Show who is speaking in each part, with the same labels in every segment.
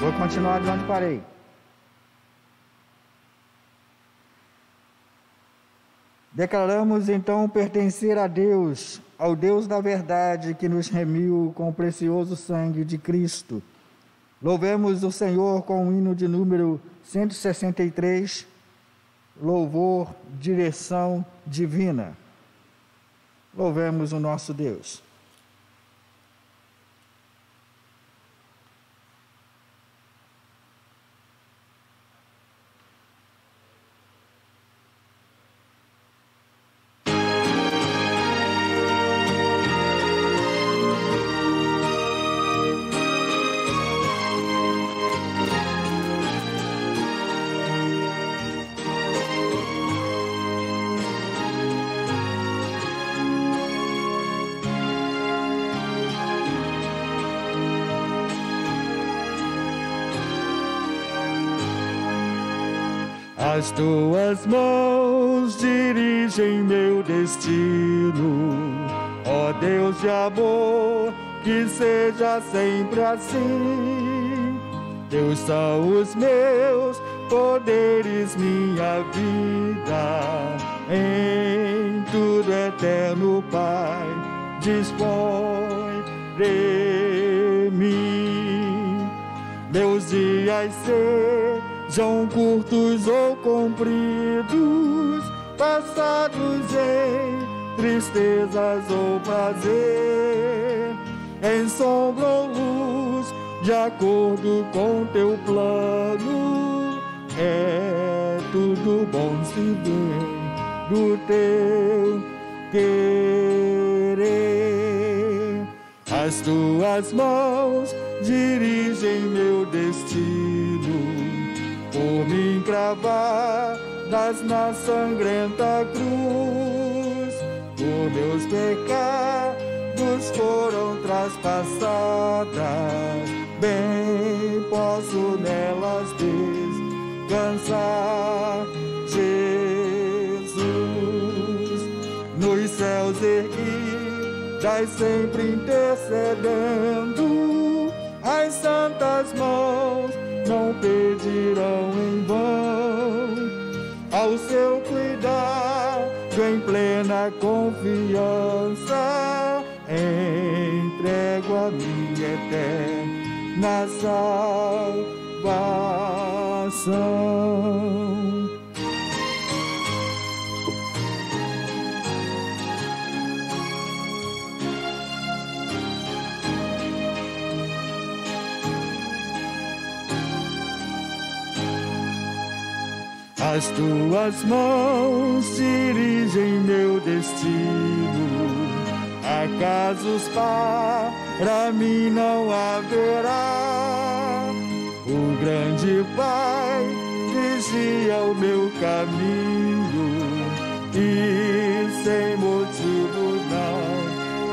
Speaker 1: Vou continuar de onde parei. Declaramos então pertencer a Deus, ao Deus da verdade que nos remiu com o precioso sangue de Cristo. Louvemos o Senhor com o hino de número 163, louvor, direção divina. Louvemos o nosso Deus. As tuas mãos dirigem meu destino, ó Deus de amor, que seja sempre assim. Teus são os meus poderes, minha vida, em tudo eterno, Pai, dispõe de mim. Meus dias sejam curtos ou compridos, passados em tristezas ou prazer, em sombra ou luz, de acordo com teu plano, é tudo bom se vem do teu querer. As tuas mãos dirigem meu destino, por me encravadas na sangrenta cruz. Por meus pecados foram traspassadas, bem posso nelas descansar. Jesus, nos céus erguidas, sempre intercedendo, as santas mãos não pedirão em vão. Ao seu cuidado, em plena confiança, entrego a minha eterna salvação. As tuas mãos dirigem meu destino, acasos para mim não haverá. O grande Pai vigia o meu caminho e sem motivo não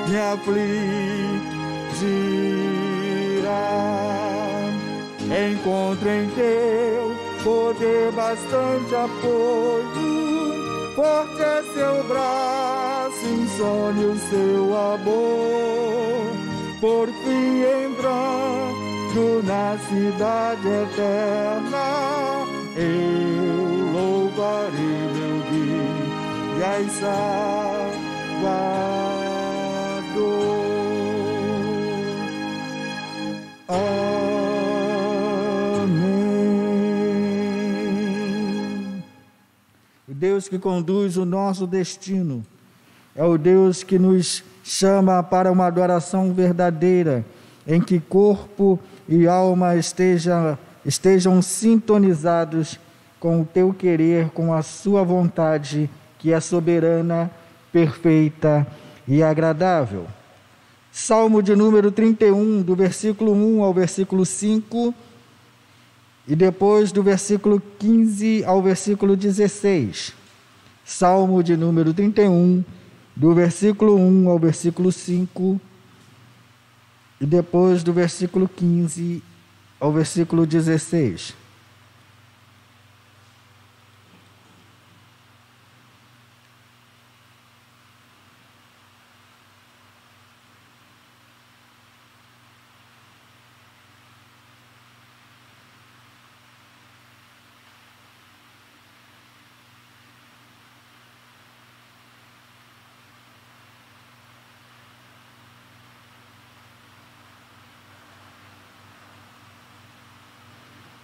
Speaker 1: me afligirá. Encontro em teu poder bastante apoio, forte é seu braço, insone o seu amor. Por fim entrando na cidade eterna, eu louvarei meu guia e Salvador. Deus que conduz o nosso destino, é o Deus que nos chama para uma adoração verdadeira, em que corpo e alma estejam sintonizados com o teu querer, com a sua vontade, que é soberana, perfeita e agradável. Salmo de número 31, do versículo 1 ao versículo 5, e depois do versículo 15 ao versículo 16. Salmo de número 31, do versículo 1 ao versículo 5, e depois do versículo 15 ao versículo 16.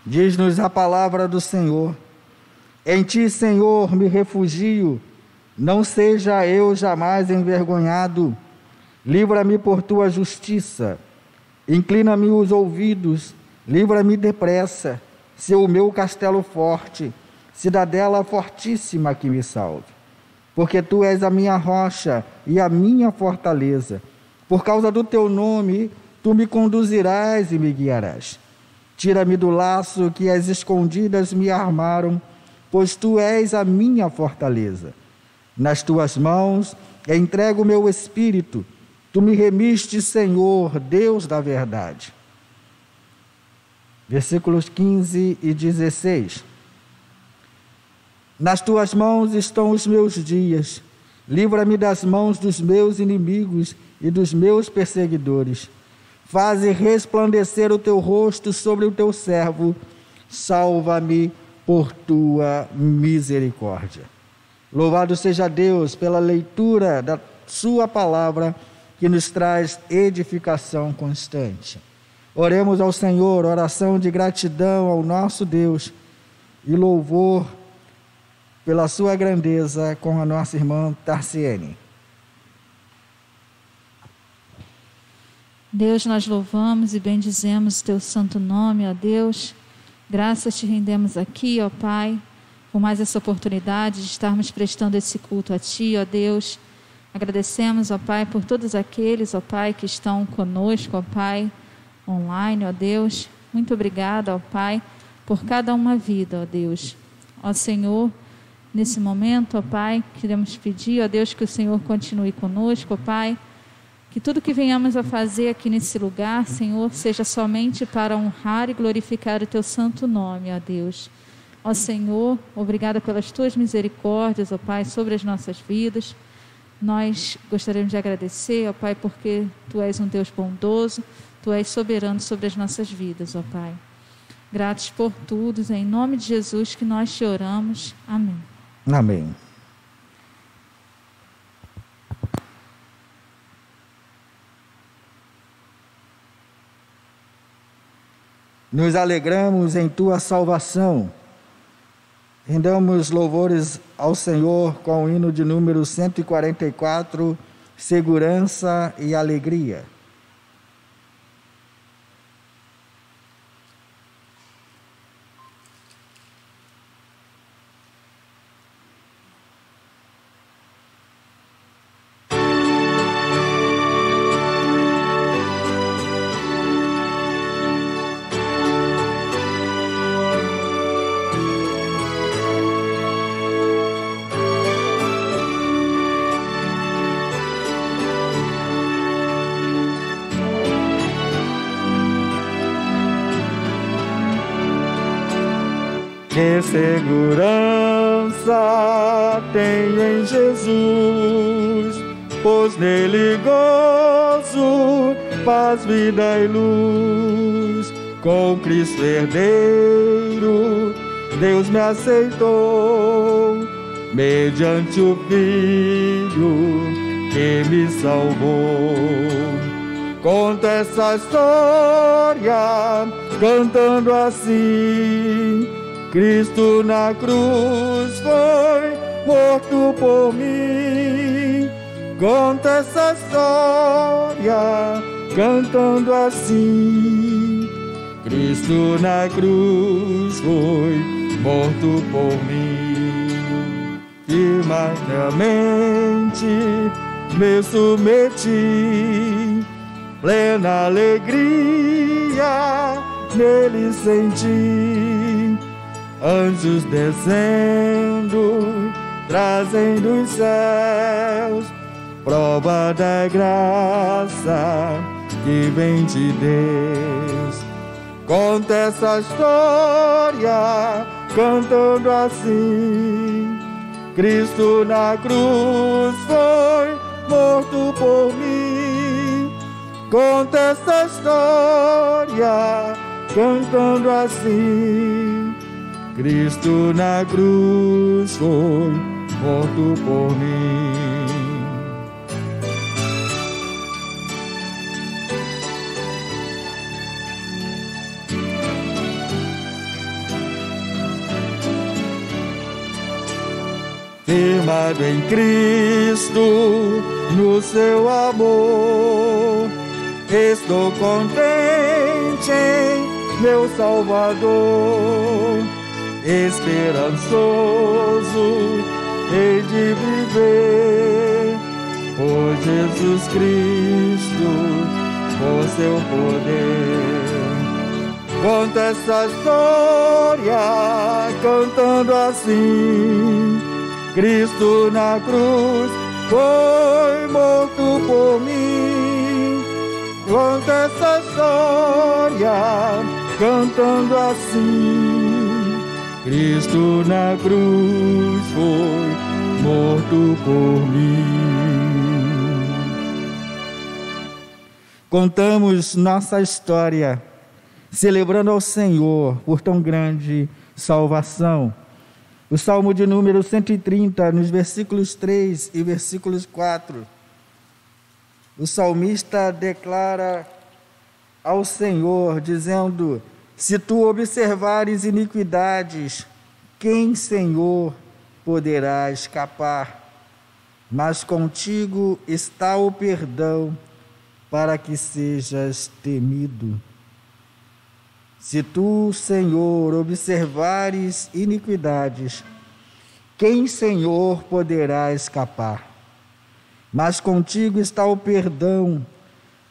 Speaker 1: Diz-nos a palavra do Senhor: em ti, Senhor, me refugio, não seja eu jamais envergonhado. Livra-me por tua justiça, inclina-me os ouvidos, livra-me depressa, ser o meu castelo forte, cidadela fortíssima que me salve. Porque tu és a minha rocha e a minha fortaleza. Por causa do teu nome, tu me conduzirás e me guiarás. Tira-me do laço que as escondidas me armaram, pois tu és a minha fortaleza. Nas tuas mãos entrego o meu espírito. Tu me remiste, Senhor, Deus da verdade. Versículos 15 e 16. Nas tuas mãos estão os meus dias. Livra-me das mãos dos meus inimigos e dos meus perseguidores. Faze resplandecer o teu rosto sobre o teu servo. Salva-me por tua misericórdia. Louvado seja Deus pela leitura da sua palavra, que nos traz edificação constante. Oremos ao Senhor, oração de gratidão ao nosso Deus e louvor pela sua grandeza com a nossa irmã Tarciene.
Speaker 2: Deus, nós louvamos e bendizemos o teu santo nome, ó Deus. Graças te rendemos aqui, ó Pai, por mais essa oportunidade de estarmos prestando esse culto a ti, ó Deus. Agradecemos, ó Pai, por todos aqueles, ó Pai, que estão conosco, ó Pai, online, ó Deus. Muito obrigada, ó Pai, por cada uma vida, ó Deus. Ó Senhor, nesse momento, ó Pai, queremos pedir, ó Deus, que o Senhor continue conosco, ó Pai, que tudo que venhamos a fazer aqui nesse lugar, Senhor, seja somente para honrar e glorificar o teu santo nome, ó Deus. Ó Senhor, obrigada pelas tuas misericórdias, ó Pai, sobre as nossas vidas. Nós gostaríamos de agradecer, ó Pai, porque tu és um Deus bondoso, tu és soberano sobre as nossas vidas, ó Pai. Gratos por tudo, em nome de Jesus que nós te oramos. Amém.
Speaker 1: Amém. Nos alegramos em tua salvação. Rendamos louvores ao Senhor com o hino de número 144, Segurança e Alegria. Que segurança tenho em Jesus, pois nele gozo, paz, vida e luz. Com Cristo herdeiro, Deus me aceitou, mediante o Filho que me salvou. Conto essa história cantando assim: Cristo na cruz foi morto por mim. Conta essa história cantando assim: Cristo na cruz foi morto por mim. Firmemente me submeti, plena alegria nele senti. Anjos descendo, trazem dos céus prova da graça que vem de Deus. Conta essa história cantando assim: Cristo na cruz foi morto por mim. Conta essa história cantando assim: Cristo na cruz foi morto por mim. firmado em Cristo, no seu amor. Estou contente em meu Salvador, esperançoso hei de viver por Jesus Cristo, por seu poder. Conta essa história cantando assim: Cristo na cruz foi morto por mim. Conta essa história cantando assim: Cristo na cruz foi morto por mim. Contamos nossa história celebrando ao Senhor por tão grande salvação. O Salmo de número 130, nos versículos 3 e versículos 4, o salmista declara ao Senhor, dizendo: se tu observares iniquidades, quem, Senhor, poderá escapar? Mas contigo está o perdão, para que sejas temido. Se tu, Senhor, observares iniquidades, quem, Senhor, poderá escapar? Mas contigo está o perdão,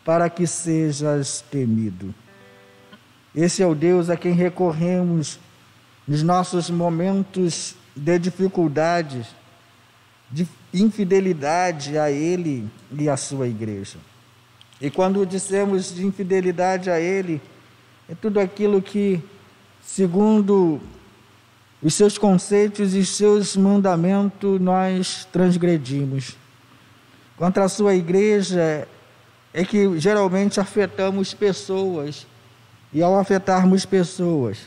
Speaker 1: para que sejas temido. Esse é o Deus a quem recorremos nos nossos momentos de dificuldades, de infidelidade a Ele e à sua igreja. E quando dissemos de infidelidade a Ele, é tudo aquilo que, segundo os seus conceitos e seus mandamentos, nós transgredimos. Contra a sua igreja é que geralmente afetamos pessoas, e ao afetarmos pessoas,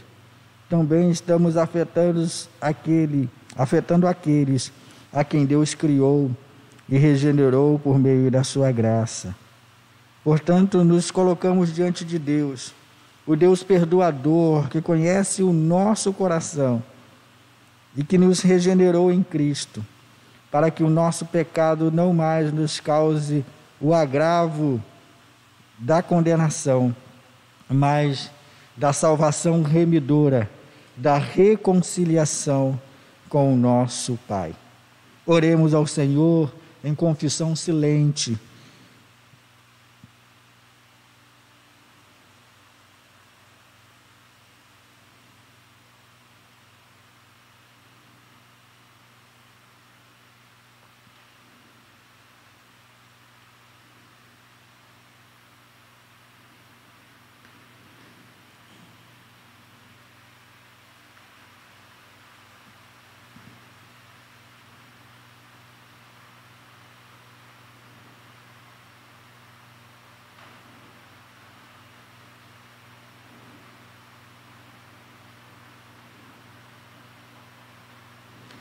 Speaker 1: também estamos afetando aqueles a quem Deus criou e regenerou por meio da sua graça. Portanto, nos colocamos diante de Deus, o Deus perdoador, que conhece o nosso coração e que nos regenerou em Cristo, para que o nosso pecado não mais nos cause o agravo da condenação, mas da salvação remidora, da reconciliação com o nosso Pai. Oremos ao Senhor em confissão silente.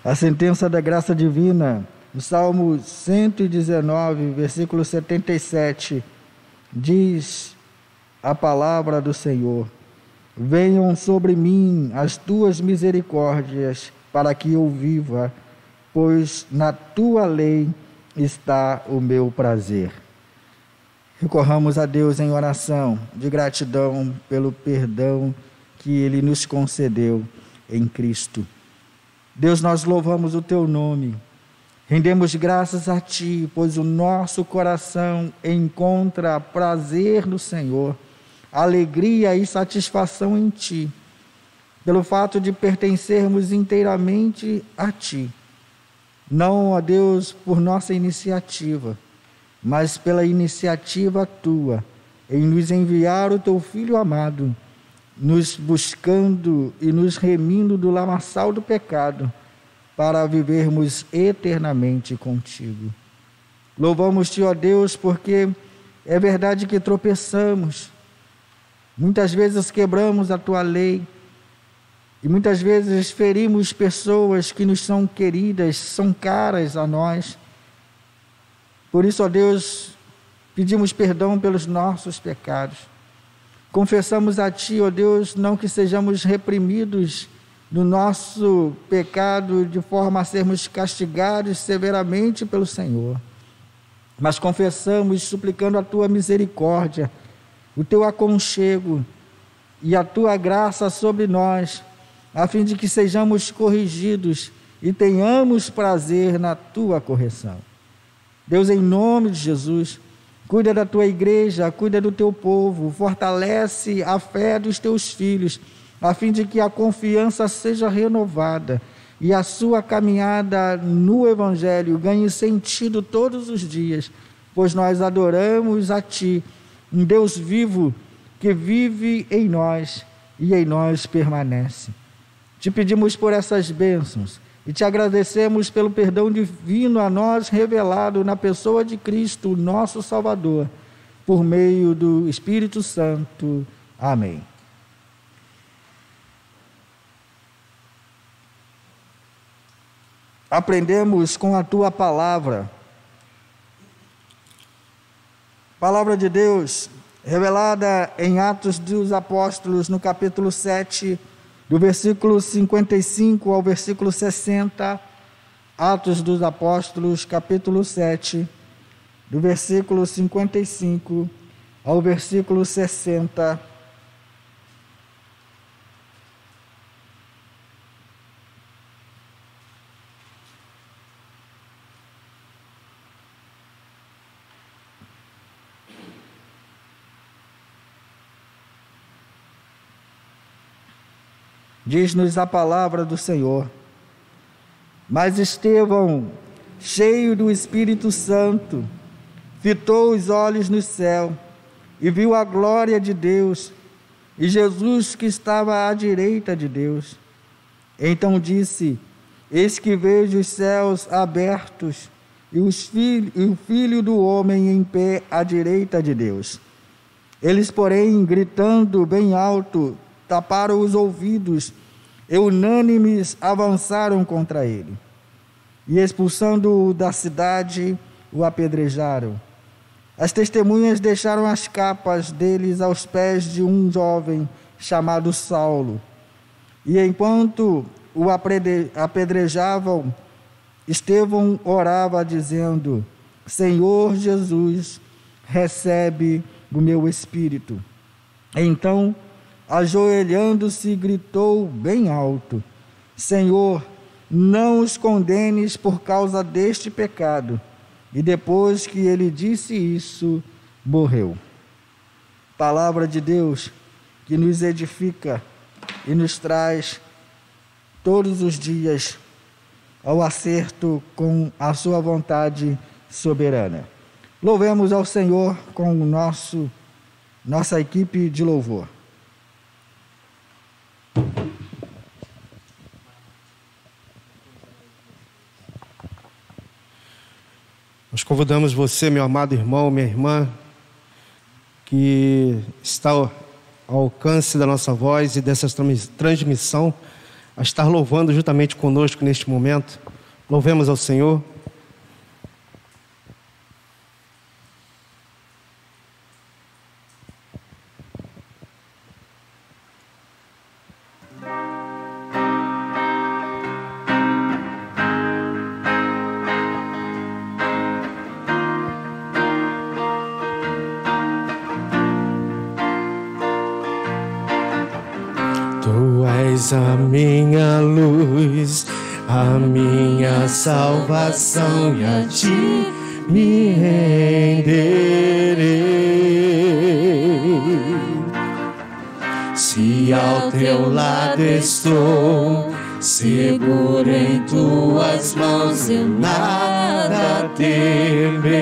Speaker 1: A sentença da graça divina, no Salmo 119, versículo 77, diz a palavra do Senhor: venham sobre mim as tuas misericórdias, para que eu viva, pois na tua lei está o meu prazer. Recorramos a Deus em oração de gratidão pelo perdão que Ele nos concedeu em Cristo. Deus, nós louvamos o Teu nome, rendemos graças a Ti, pois o nosso coração encontra prazer no Senhor, alegria e satisfação em Ti, pelo fato de pertencermos inteiramente a Ti. Não, ó Deus, por nossa iniciativa, mas pela iniciativa Tua, em nos enviar o Teu Filho amado, nos buscando e nos remindo do lamaçal do pecado, para vivermos eternamente contigo. Louvamos-te, ó Deus, porque é verdade que tropeçamos, muitas vezes quebramos a Tua lei, e muitas vezes ferimos pessoas que nos são queridas, são caras a nós. Por isso, ó Deus, pedimos perdão pelos nossos pecados. Confessamos a Ti, ó Deus, não que sejamos reprimidos do nosso pecado de forma a sermos castigados severamente pelo Senhor. Mas confessamos, suplicando a tua misericórdia, o teu aconchego e a tua graça sobre nós, a fim de que sejamos corrigidos e tenhamos prazer na tua correção. Deus, em nome de Jesus, cuida da tua igreja, cuida do teu povo, fortalece a fé dos teus filhos, a fim de que a confiança seja renovada e a sua caminhada no Evangelho ganhe sentido todos os dias, pois nós adoramos a ti, um Deus vivo que vive em nós e em nós permanece. Te pedimos por essas bênçãos e te agradecemos pelo perdão divino a nós revelado na pessoa de Cristo, nosso Salvador, por meio do Espírito Santo. Amém. Aprendemos com a tua palavra. Palavra de Deus, revelada em Atos dos Apóstolos, no capítulo 7, do versículo 55 ao versículo 60. Atos dos Apóstolos, capítulo 7, do versículo 55 ao versículo 60. Diz-nos a palavra do Senhor: mas Estevão, cheio do Espírito Santo, fitou os olhos no céu e viu a glória de Deus e Jesus que estava à direita de Deus. Então disse: eis que vejo os céus abertos e o Filho do Homem em pé à direita de Deus. Eles, porém, gritando bem alto, taparam os ouvidos e unânimes avançaram contra ele. E expulsando-o da cidade, o apedrejaram. As testemunhas deixaram as capas deles aos pés de um jovem chamado Saulo. E enquanto o apedrejavam, Estevão orava dizendo: Senhor Jesus, recebe o meu espírito. Então, ajoelhando-se, gritou bem alto: Senhor, não os condenes por causa deste pecado. E depois que ele disse isso, morreu. Palavra de Deus que nos edifica e nos traz todos os dias ao acerto com a sua vontade soberana. Louvemos ao Senhor com nossa equipe de louvor.
Speaker 3: Nós convidamos você, meu amado irmão, minha irmã, que está ao alcance da nossa voz e dessa transmissão, a estar louvando juntamente conosco neste momento. Louvemos ao Senhor. Tu és a minha luz, a minha salvação, e a ti me renderei. Se ao teu lado estou, seguro em tuas mãos, eu nada temerei.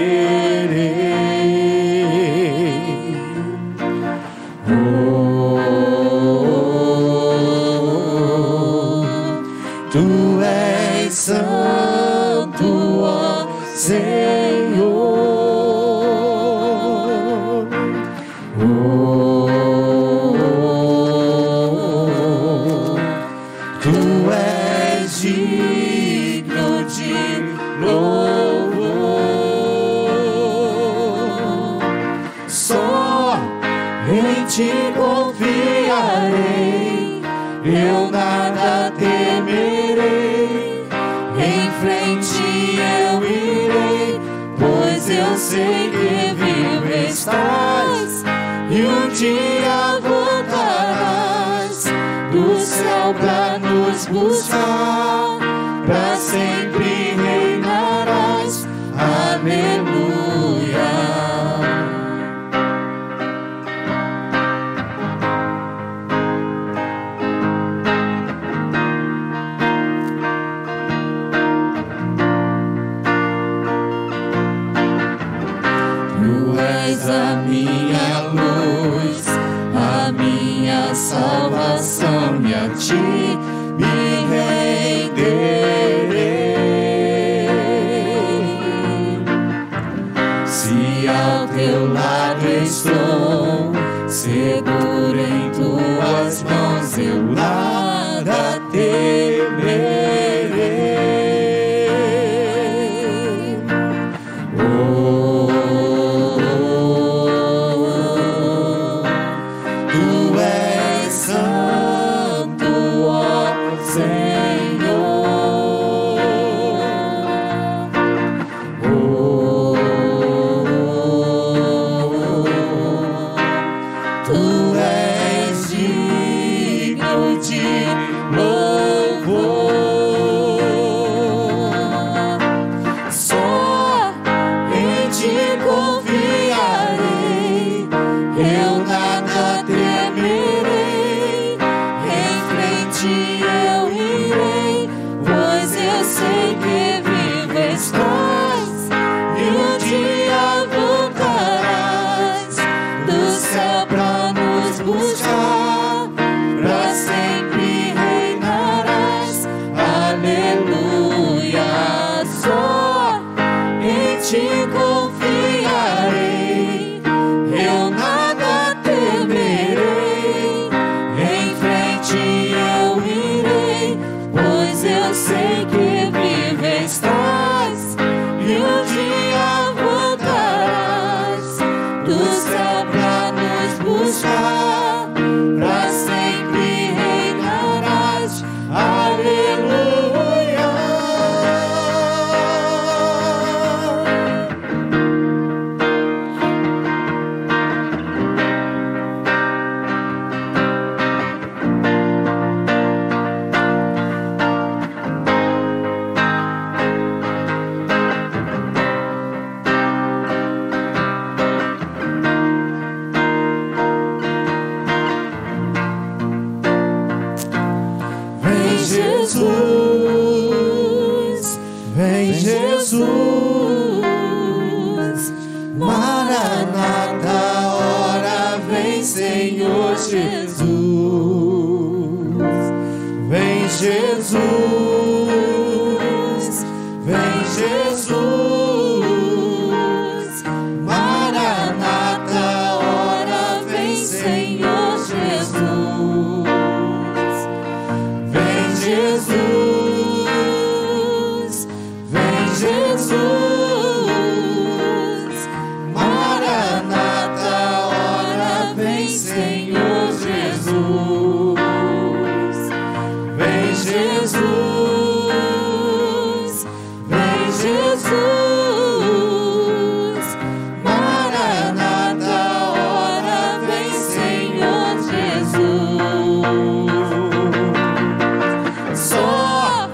Speaker 3: Tu és santo, ó Senhor. Tu és digno de louvor. Só em ti confiarei.
Speaker 4: eu nada temerei. Em frente eu irei, pois eu sei que vivo estás, e um dia voltarás do céu pra nos buscar, pra sempre reinarás. Aleluia. A minha luz, a minha salvação, e a ti me renderei. Se ao teu lado estou, seguro em tuas mãos, eu nada temerei. Vem Jesus, Maranata, ora vem Senhor Jesus. Vem Jesus, vem Jesus, Maranata, ora vem Senhor Jesus. Vem Jesus, Jesus, Maranata, ora vem Senhor Jesus. Vem Jesus, vem Jesus, Maranata, ora vem Senhor Jesus. Só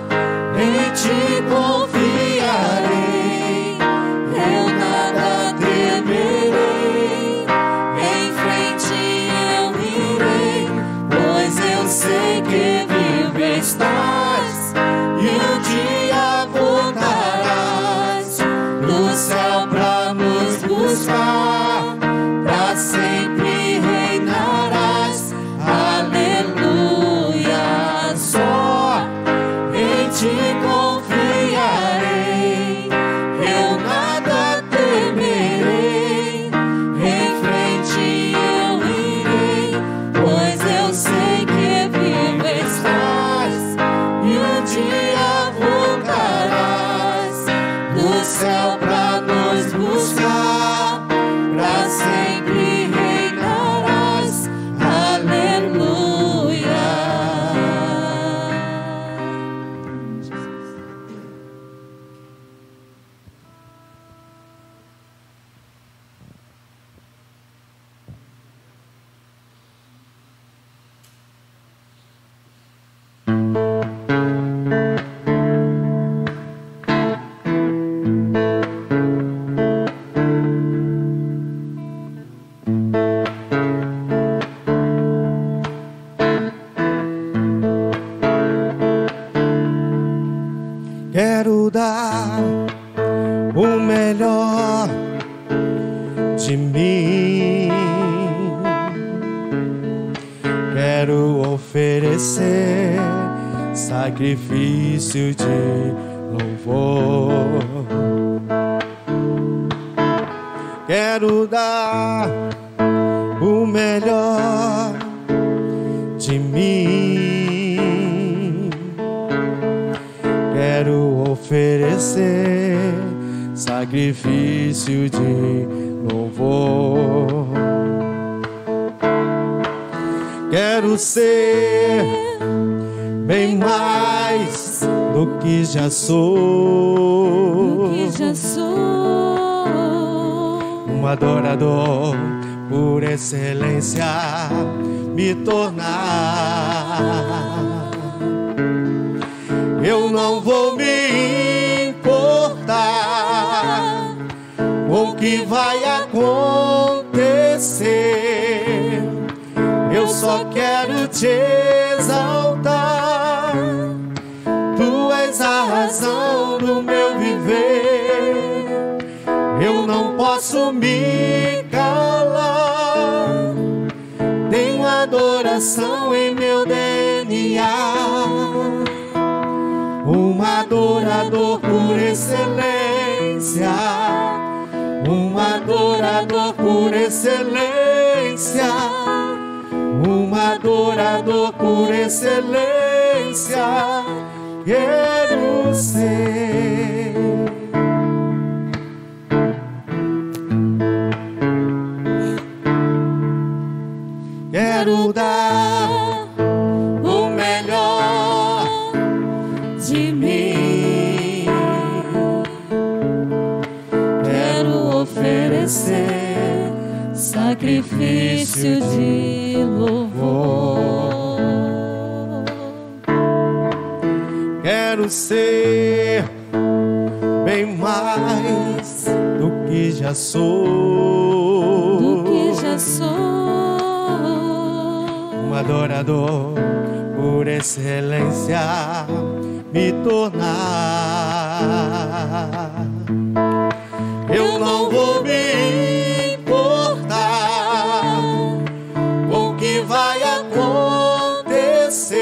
Speaker 4: em ti confiarei, eu nada temerei. Em frente eu irei, pois eu sei que vivo estás,
Speaker 3: oferecer sacrifício de louvor. Quero dar o melhor de mim. Quero oferecer sacrifício de louvor. Quero ser bem mais do que já sou. Um adorador por excelência me tornar. Eu não vou me importar com o que vai acontecer. Eu só quero te exaltar. Tu és a razão do meu viver. Eu não posso me calar. Tenho adoração em meu DNA. Um adorador por excelência. Um adorador por excelência. Um adorador por excelência. Quero ser. Quero dar o melhor de mim. Quero oferecer sacrifício de louvor. Quero ser bem mais do que já sou. Um adorador por excelência me tornar. Eu não vou me importar com o que vai acontecer.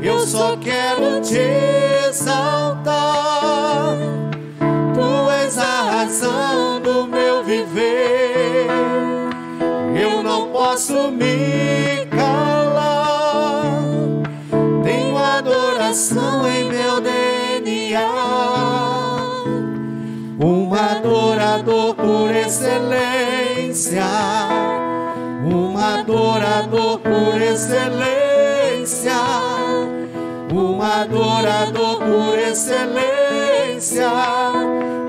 Speaker 3: Eu só quero te exaltar. Tu és a razão do meu viver. Eu não posso me calar. Tenho adoração em meu DNA. Um adorador por excelência. Um adorador por excelência. Um adorador por excelência.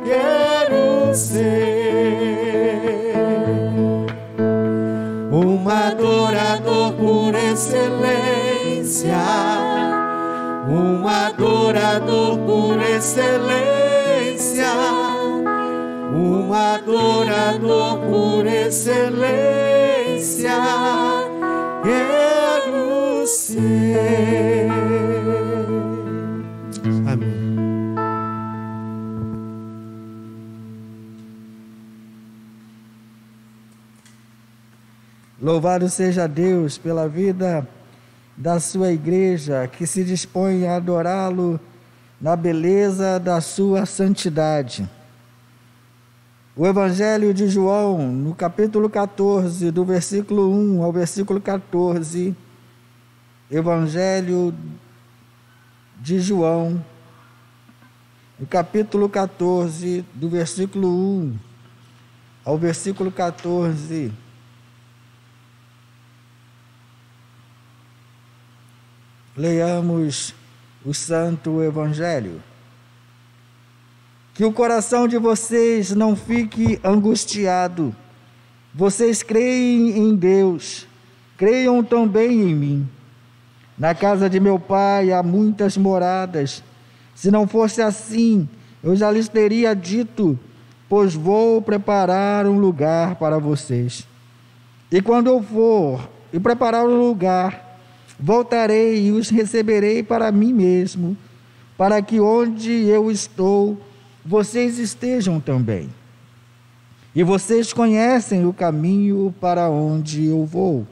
Speaker 3: Quero ser. Um adorador por excelência. Um adorador por excelência. Um adorador por excelência. Quero ser. Amém.
Speaker 1: Louvado seja Deus pela vida da sua igreja, que se dispõe a adorá-lo na beleza da sua santidade. O Evangelho de João, no capítulo 14, do versículo 1 ao versículo 14, Evangelho de João, no capítulo 14, do versículo 1 ao versículo 14, leiamos o Santo Evangelho. Que o coração de vocês não fique angustiado. Vocês creem em Deus, creiam também em mim. Na casa de meu Pai há muitas moradas. Se não fosse assim, eu já lhes teria dito, pois vou preparar um lugar para vocês. E quando eu for e preparar um lugar, voltarei e os receberei para mim mesmo, para que onde eu estou, vocês estejam também. E vocês conhecem o caminho para onde eu vou.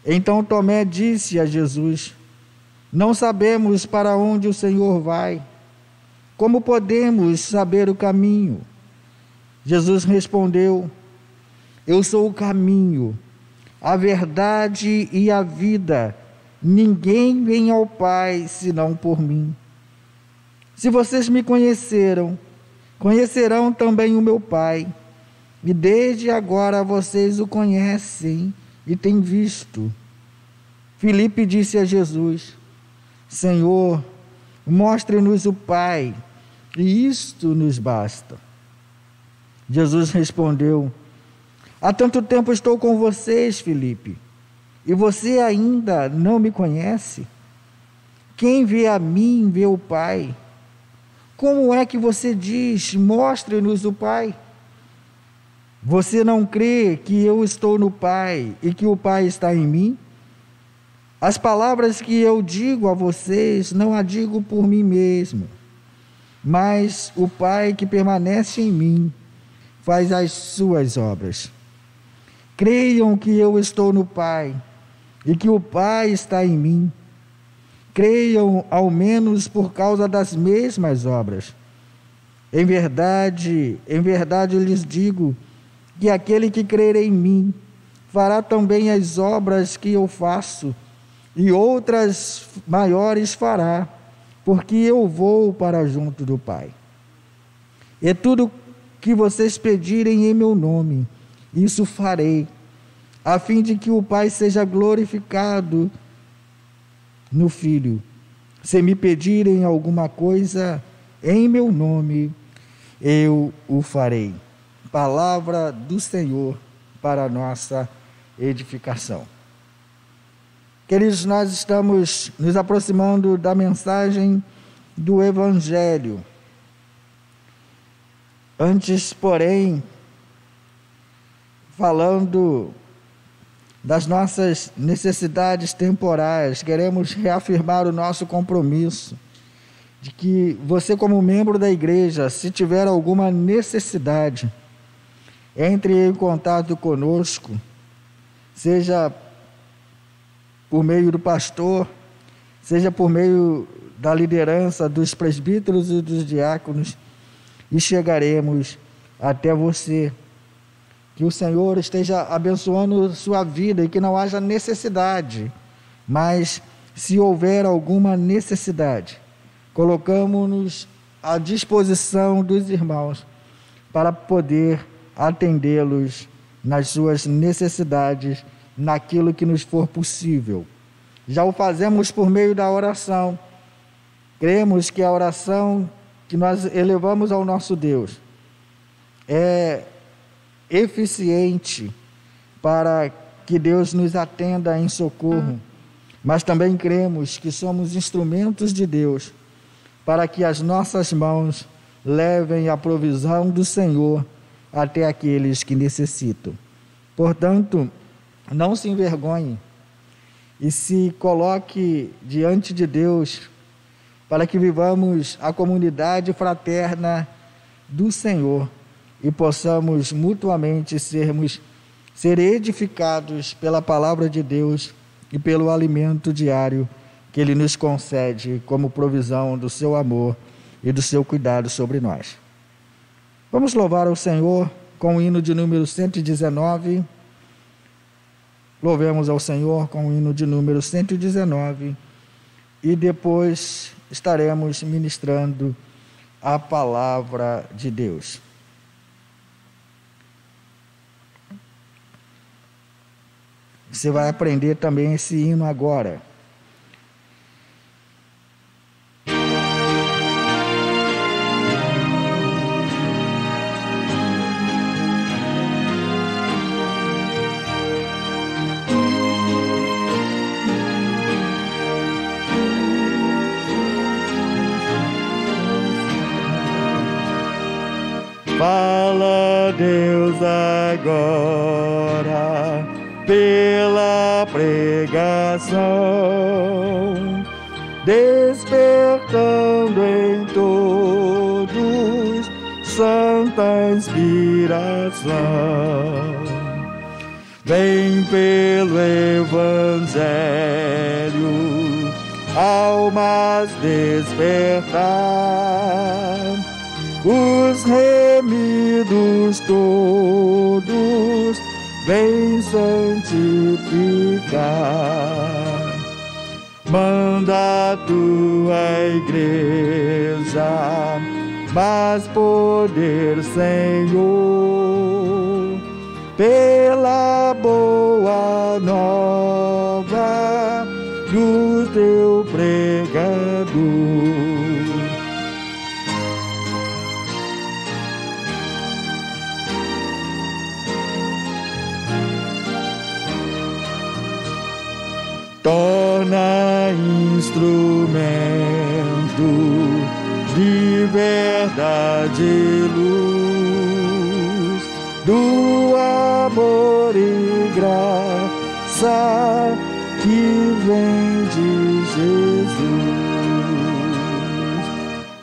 Speaker 1: Então Tomé disse a Jesus: não sabemos para onde o Senhor vai. Como podemos saber o caminho? Jesus respondeu: eu sou o caminho, a verdade e a vida. Ninguém vem ao Pai senão por mim. Se vocês me conheceram, conhecerão também o meu Pai. E desde agora vocês o conhecem e têm visto. Filipe disse a Jesus: Senhor, mostre-nos o Pai, e isto nos basta. Jesus respondeu: há tanto tempo estou com vocês, Filipe, e você ainda não me conhece? Quem vê a mim, vê o Pai. Como é que você diz: mostre-nos o Pai? Você não crê que eu estou no Pai e que o Pai está em mim? As palavras que eu digo a vocês, não as digo por mim mesmo, mas o Pai que permanece em mim faz as suas obras. Creiam que eu estou no Pai e que o Pai está em mim. Creiam ao menos por causa das mesmas obras. Em verdade lhes digo que aquele que crer em mim fará também as obras que eu faço, e outras maiores fará, porque eu vou para junto do Pai. E tudo que vocês pedirem em meu nome, isso farei, a fim de que o Pai seja glorificado no Filho. Se me pedirem alguma coisa em meu nome, eu o farei. Palavra do Senhor para a nossa edificação. Queridos, nós estamos nos aproximando da mensagem do Evangelho. Antes, porém, falando das nossas necessidades temporais, queremos reafirmar o nosso compromisso de que você, como membro da igreja, se tiver alguma necessidade, entre em contato conosco, seja por meio do pastor, seja por meio da liderança dos presbíteros e dos diáconos, e chegaremos até você. Que o Senhor esteja abençoando sua vida e que não haja necessidade, mas se houver alguma necessidade, colocamos-nos à disposição dos irmãos para poder atendê-los nas suas necessidades, naquilo que nos for possível. Já o fazemos por meio da oração. Cremos que a oração que nós elevamos ao nosso Deus é eficiente para que Deus nos atenda em socorro, mas também cremos que somos instrumentos de Deus para que as nossas mãos levem a provisão do Senhor até aqueles que necessitam. Portanto, não se envergonhe e se coloque diante de Deus para que vivamos a comunidade fraterna do Senhor e possamos mutuamente ser edificados pela palavra de Deus e pelo alimento diário que Ele nos concede como provisão do seu amor e do seu cuidado sobre nós. Vamos louvar ao Senhor com o hino de número 119. Louvemos ao Senhor com o hino de número 119 e depois estaremos ministrando a palavra de Deus. Você vai aprender também esse hino agora. Fala, Deus, agora pela pregação, despertando em todos santa inspiração. vem pelo Evangelho, almas despertar, os remidos todos vem santificar. Manda a tua igreja mais poder, Senhor, pela boa nova do teu pregador. Torna instrumento de verdade e luz, do amor e graça que vem de Jesus.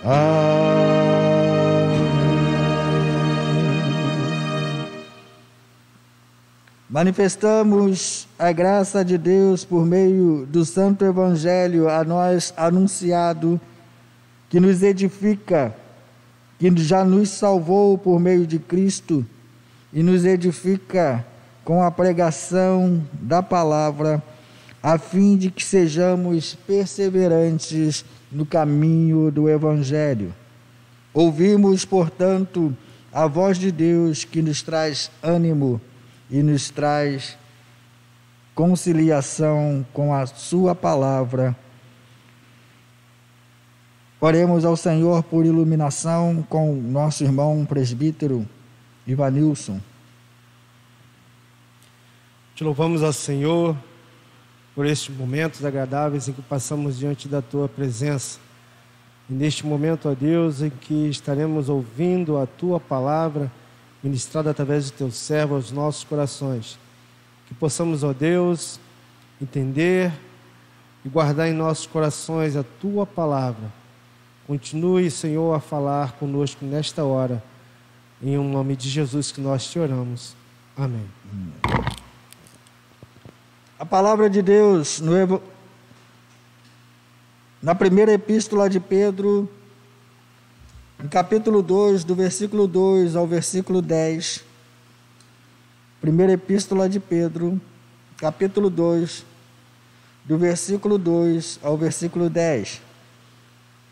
Speaker 1: Amém. Manifestamos a graça de Deus por meio do Santo Evangelho a nós anunciado, que nos edifica, que já nos salvou por meio de Cristo e nos edifica com a pregação da palavra, a fim de que sejamos perseverantes no caminho do Evangelho. Ouvimos, portanto, a voz de Deus que nos traz ânimo e nos traz conciliação com a sua palavra. Oremos ao Senhor por iluminação com o nosso irmão presbítero Ivanilson.
Speaker 3: Te louvamos ao Senhor por estes momentos agradáveis em que passamos diante da Tua presença. E neste momento, ó Deus, em que estaremos ouvindo a Tua palavra ministrada através do Teu servo aos nossos corações. Que possamos, ó Deus, entender e guardar em nossos corações a Tua palavra. Continue, Senhor, a falar conosco nesta hora. Em nome de Jesus que nós te oramos. Amém.
Speaker 1: A palavra de Deus na primeira epístola de Pedro, no capítulo 2, do versículo 2 ao versículo 10. Primeira epístola de Pedro, capítulo 2, do versículo 2 ao versículo 10.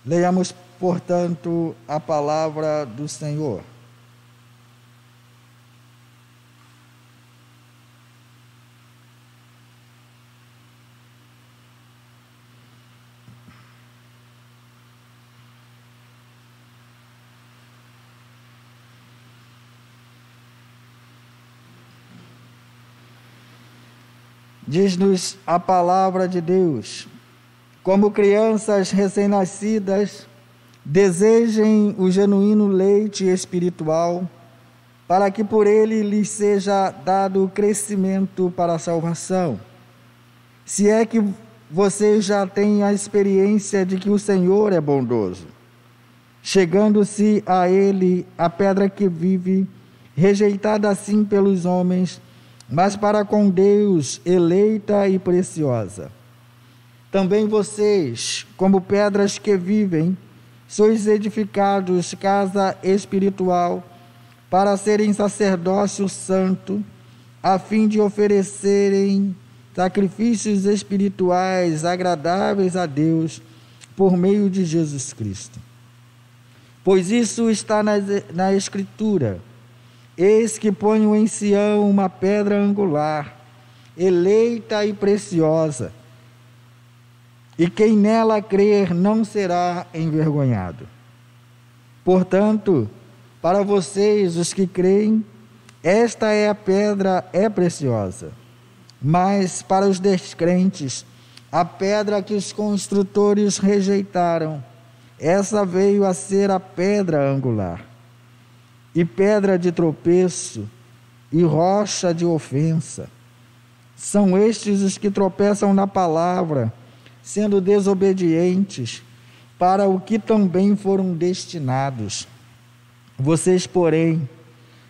Speaker 1: Leiamos, portanto, a palavra do Senhor. Diz-nos a palavra de Deus: como crianças recém-nascidas, desejem o genuíno leite espiritual, para que por ele lhes seja dado crescimento para a salvação. Se é que vocês já têm a experiência de que o Senhor é bondoso, chegando-se a ele a pedra que vive, rejeitada assim pelos homens, mas para com Deus eleita e preciosa. Também vocês, como pedras que vivem, sois edificados casa espiritual, para serem sacerdócio santo, a fim de oferecerem sacrifícios espirituais agradáveis a Deus, por meio de Jesus Cristo. Pois isso está na Escritura: eis que ponho em Sião uma pedra angular, eleita e preciosa, e quem nela crer não será envergonhado. Portanto, para vocês, os que creem, esta é a pedra preciosa. Mas para os descrentes, a pedra que os construtores rejeitaram, essa veio a ser a pedra angular, e pedra de tropeço, e rocha de ofensa. São estes os que tropeçam na palavra, sendo desobedientes, para o que também foram destinados. Vocês, porém,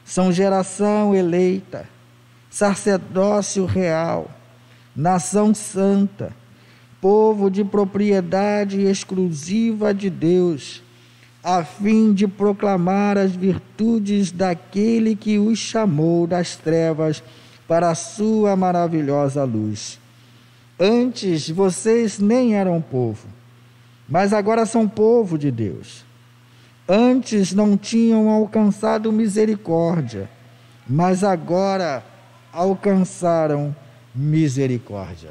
Speaker 1: são geração eleita, sacerdócio real, nação santa, povo de propriedade exclusiva de Deus, a fim de proclamar as virtudes daquele que os chamou das trevas para a sua maravilhosa luz. Antes vocês nem eram povo, mas agora são povo de Deus. Antes não tinham alcançado misericórdia, mas agora alcançaram misericórdia.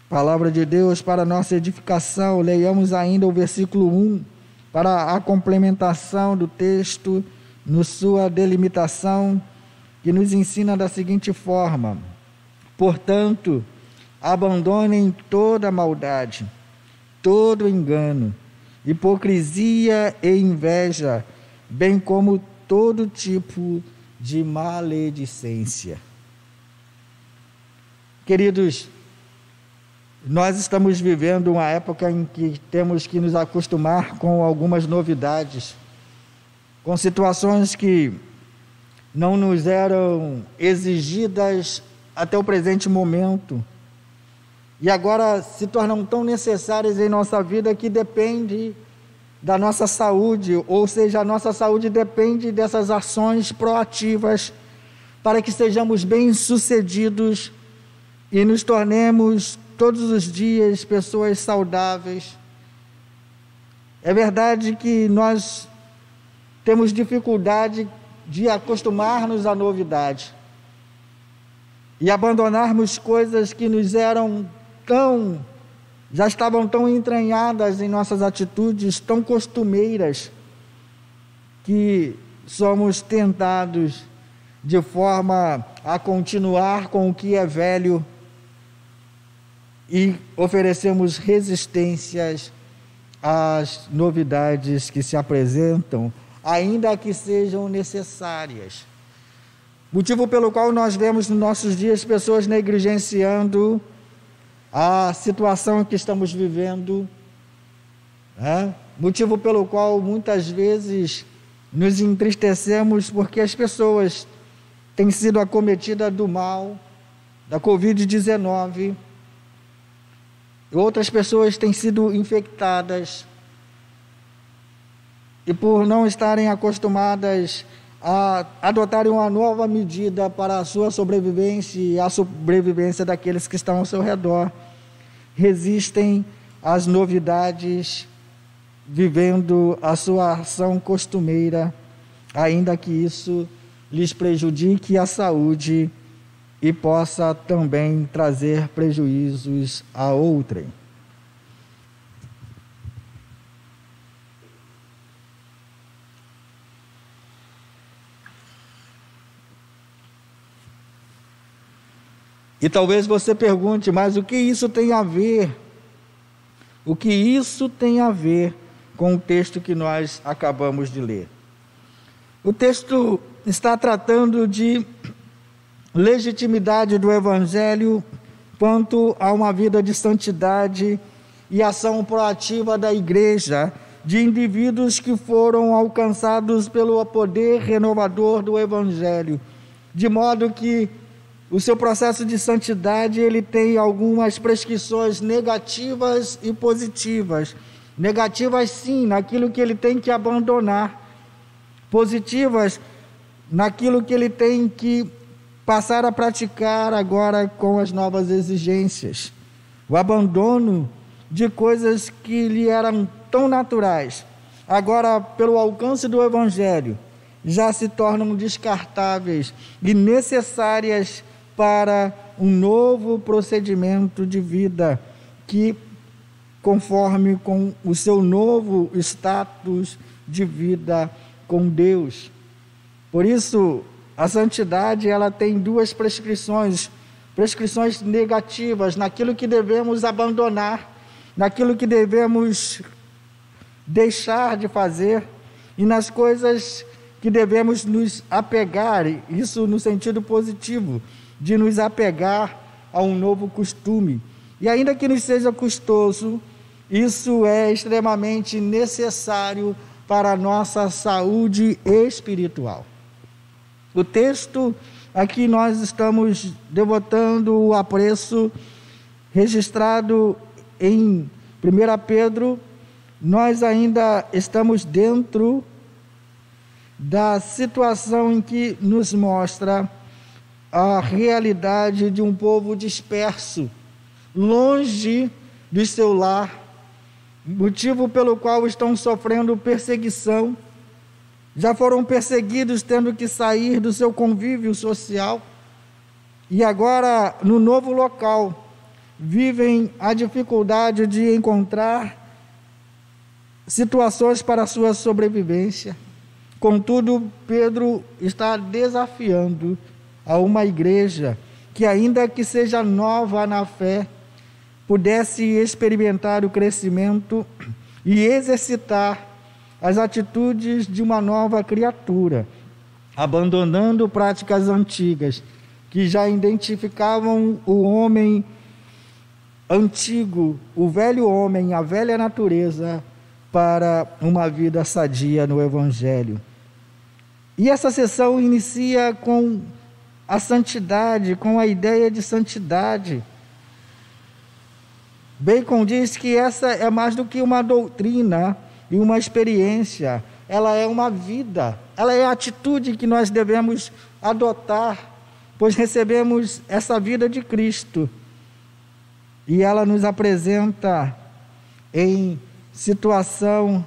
Speaker 1: Palavra de Deus para nossa edificação. Leiamos ainda o versículo 1, para a complementação do texto, na sua delimitação, que nos ensina da seguinte forma: portanto, abandonem toda maldade, todo engano, hipocrisia e inveja, bem como todo tipo de maledicência. Queridos, nós estamos vivendo uma época em que temos que nos acostumar com algumas novidades, com situações que não nos eram exigidas até o presente momento, e agora se tornam tão necessárias em nossa vida que depende da nossa saúde, ou seja, a nossa saúde depende dessas ações proativas para que sejamos bem-sucedidos e nos tornemos todos os dias pessoas saudáveis. É verdade que nós temos dificuldade de acostumar-nos à novidade e abandonarmos coisas que nos eram já estavam tão entranhadas em nossas atitudes, tão costumeiras, que somos tentados de forma a continuar com o que é velho e oferecemos resistências às novidades que se apresentam, ainda que sejam necessárias. Motivo pelo qual nós vemos nos nossos dias pessoas negligenciando a situação que estamos vivendo, motivo pelo qual muitas vezes nos entristecemos porque as pessoas têm sido acometidas do mal, da Covid-19, outras pessoas têm sido infectadas, e por não estarem acostumadas a adotarem uma nova medida para a sua sobrevivência e a sobrevivência daqueles que estão ao seu redor, resistem às novidades, vivendo a sua ação costumeira, ainda que isso lhes prejudique a saúde e possa também trazer prejuízos a outrem. E talvez você pergunte, mas o que isso tem a ver? O que isso tem a ver com o texto que nós acabamos de ler? O texto está tratando de legitimidade do Evangelho quanto a uma vida de santidade e ação proativa da igreja, de indivíduos que foram alcançados pelo poder renovador do Evangelho, de modo que o seu processo de santidade ele tem algumas prescrições negativas e positivas. Negativas, sim, naquilo que ele tem que abandonar. Positivas, naquilo que ele tem que passar a praticar agora com as novas exigências. O abandono de coisas que lhe eram tão naturais, agora, pelo alcance do Evangelho, já se tornam descartáveis e necessárias para um novo procedimento de vida que conforme com o seu novo status de vida com Deus. Por isso, a santidade ela tem duas prescrições negativas, naquilo que devemos abandonar, naquilo que devemos deixar de fazer e nas coisas que devemos nos apegar, isso no sentido positivo, de nos apegar a um novo costume. E ainda que nos seja custoso, isso é extremamente necessário para a nossa saúde espiritual. O texto aqui nós estamos devotando o apreço registrado em 1 Pedro, nós ainda estamos dentro da situação em que nos mostra a realidade de um povo disperso, longe do seu lar, motivo pelo qual estão sofrendo perseguição, já foram perseguidos tendo que sair do seu convívio social, e agora no novo local vivem a dificuldade de encontrar situações para a sua sobrevivência. Contudo, Pedro está desafiando a uma igreja que, ainda que seja nova na fé, pudesse experimentar o crescimento e exercitar as atitudes de uma nova criatura, abandonando práticas antigas que já identificavam o homem antigo, o velho homem, a velha natureza, para uma vida sadia no Evangelho. E essa sessão inicia com a santidade, com a ideia de santidade. Bacon diz que essa é mais do que uma doutrina e uma experiência, ela é uma vida, ela é a atitude que nós devemos adotar, pois recebemos essa vida de Cristo, e ela nos apresenta em situação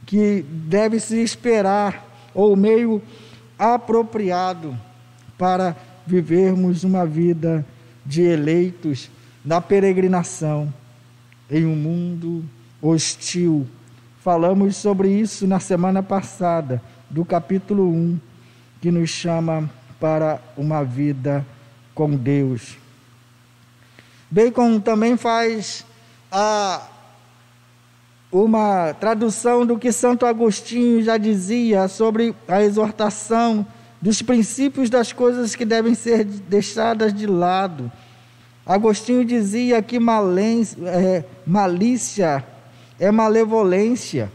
Speaker 1: que deve se esperar, ou meio apropriado para vivermos uma vida de eleitos na peregrinação em um mundo hostil. Falamos sobre isso na semana passada, do capítulo 1, que nos chama para uma vida com Deus. Bacon também faz uma tradução do que Santo Agostinho já dizia sobre a exortação dos princípios das coisas que devem ser deixadas de lado. Agostinho dizia que malícia é malevolência,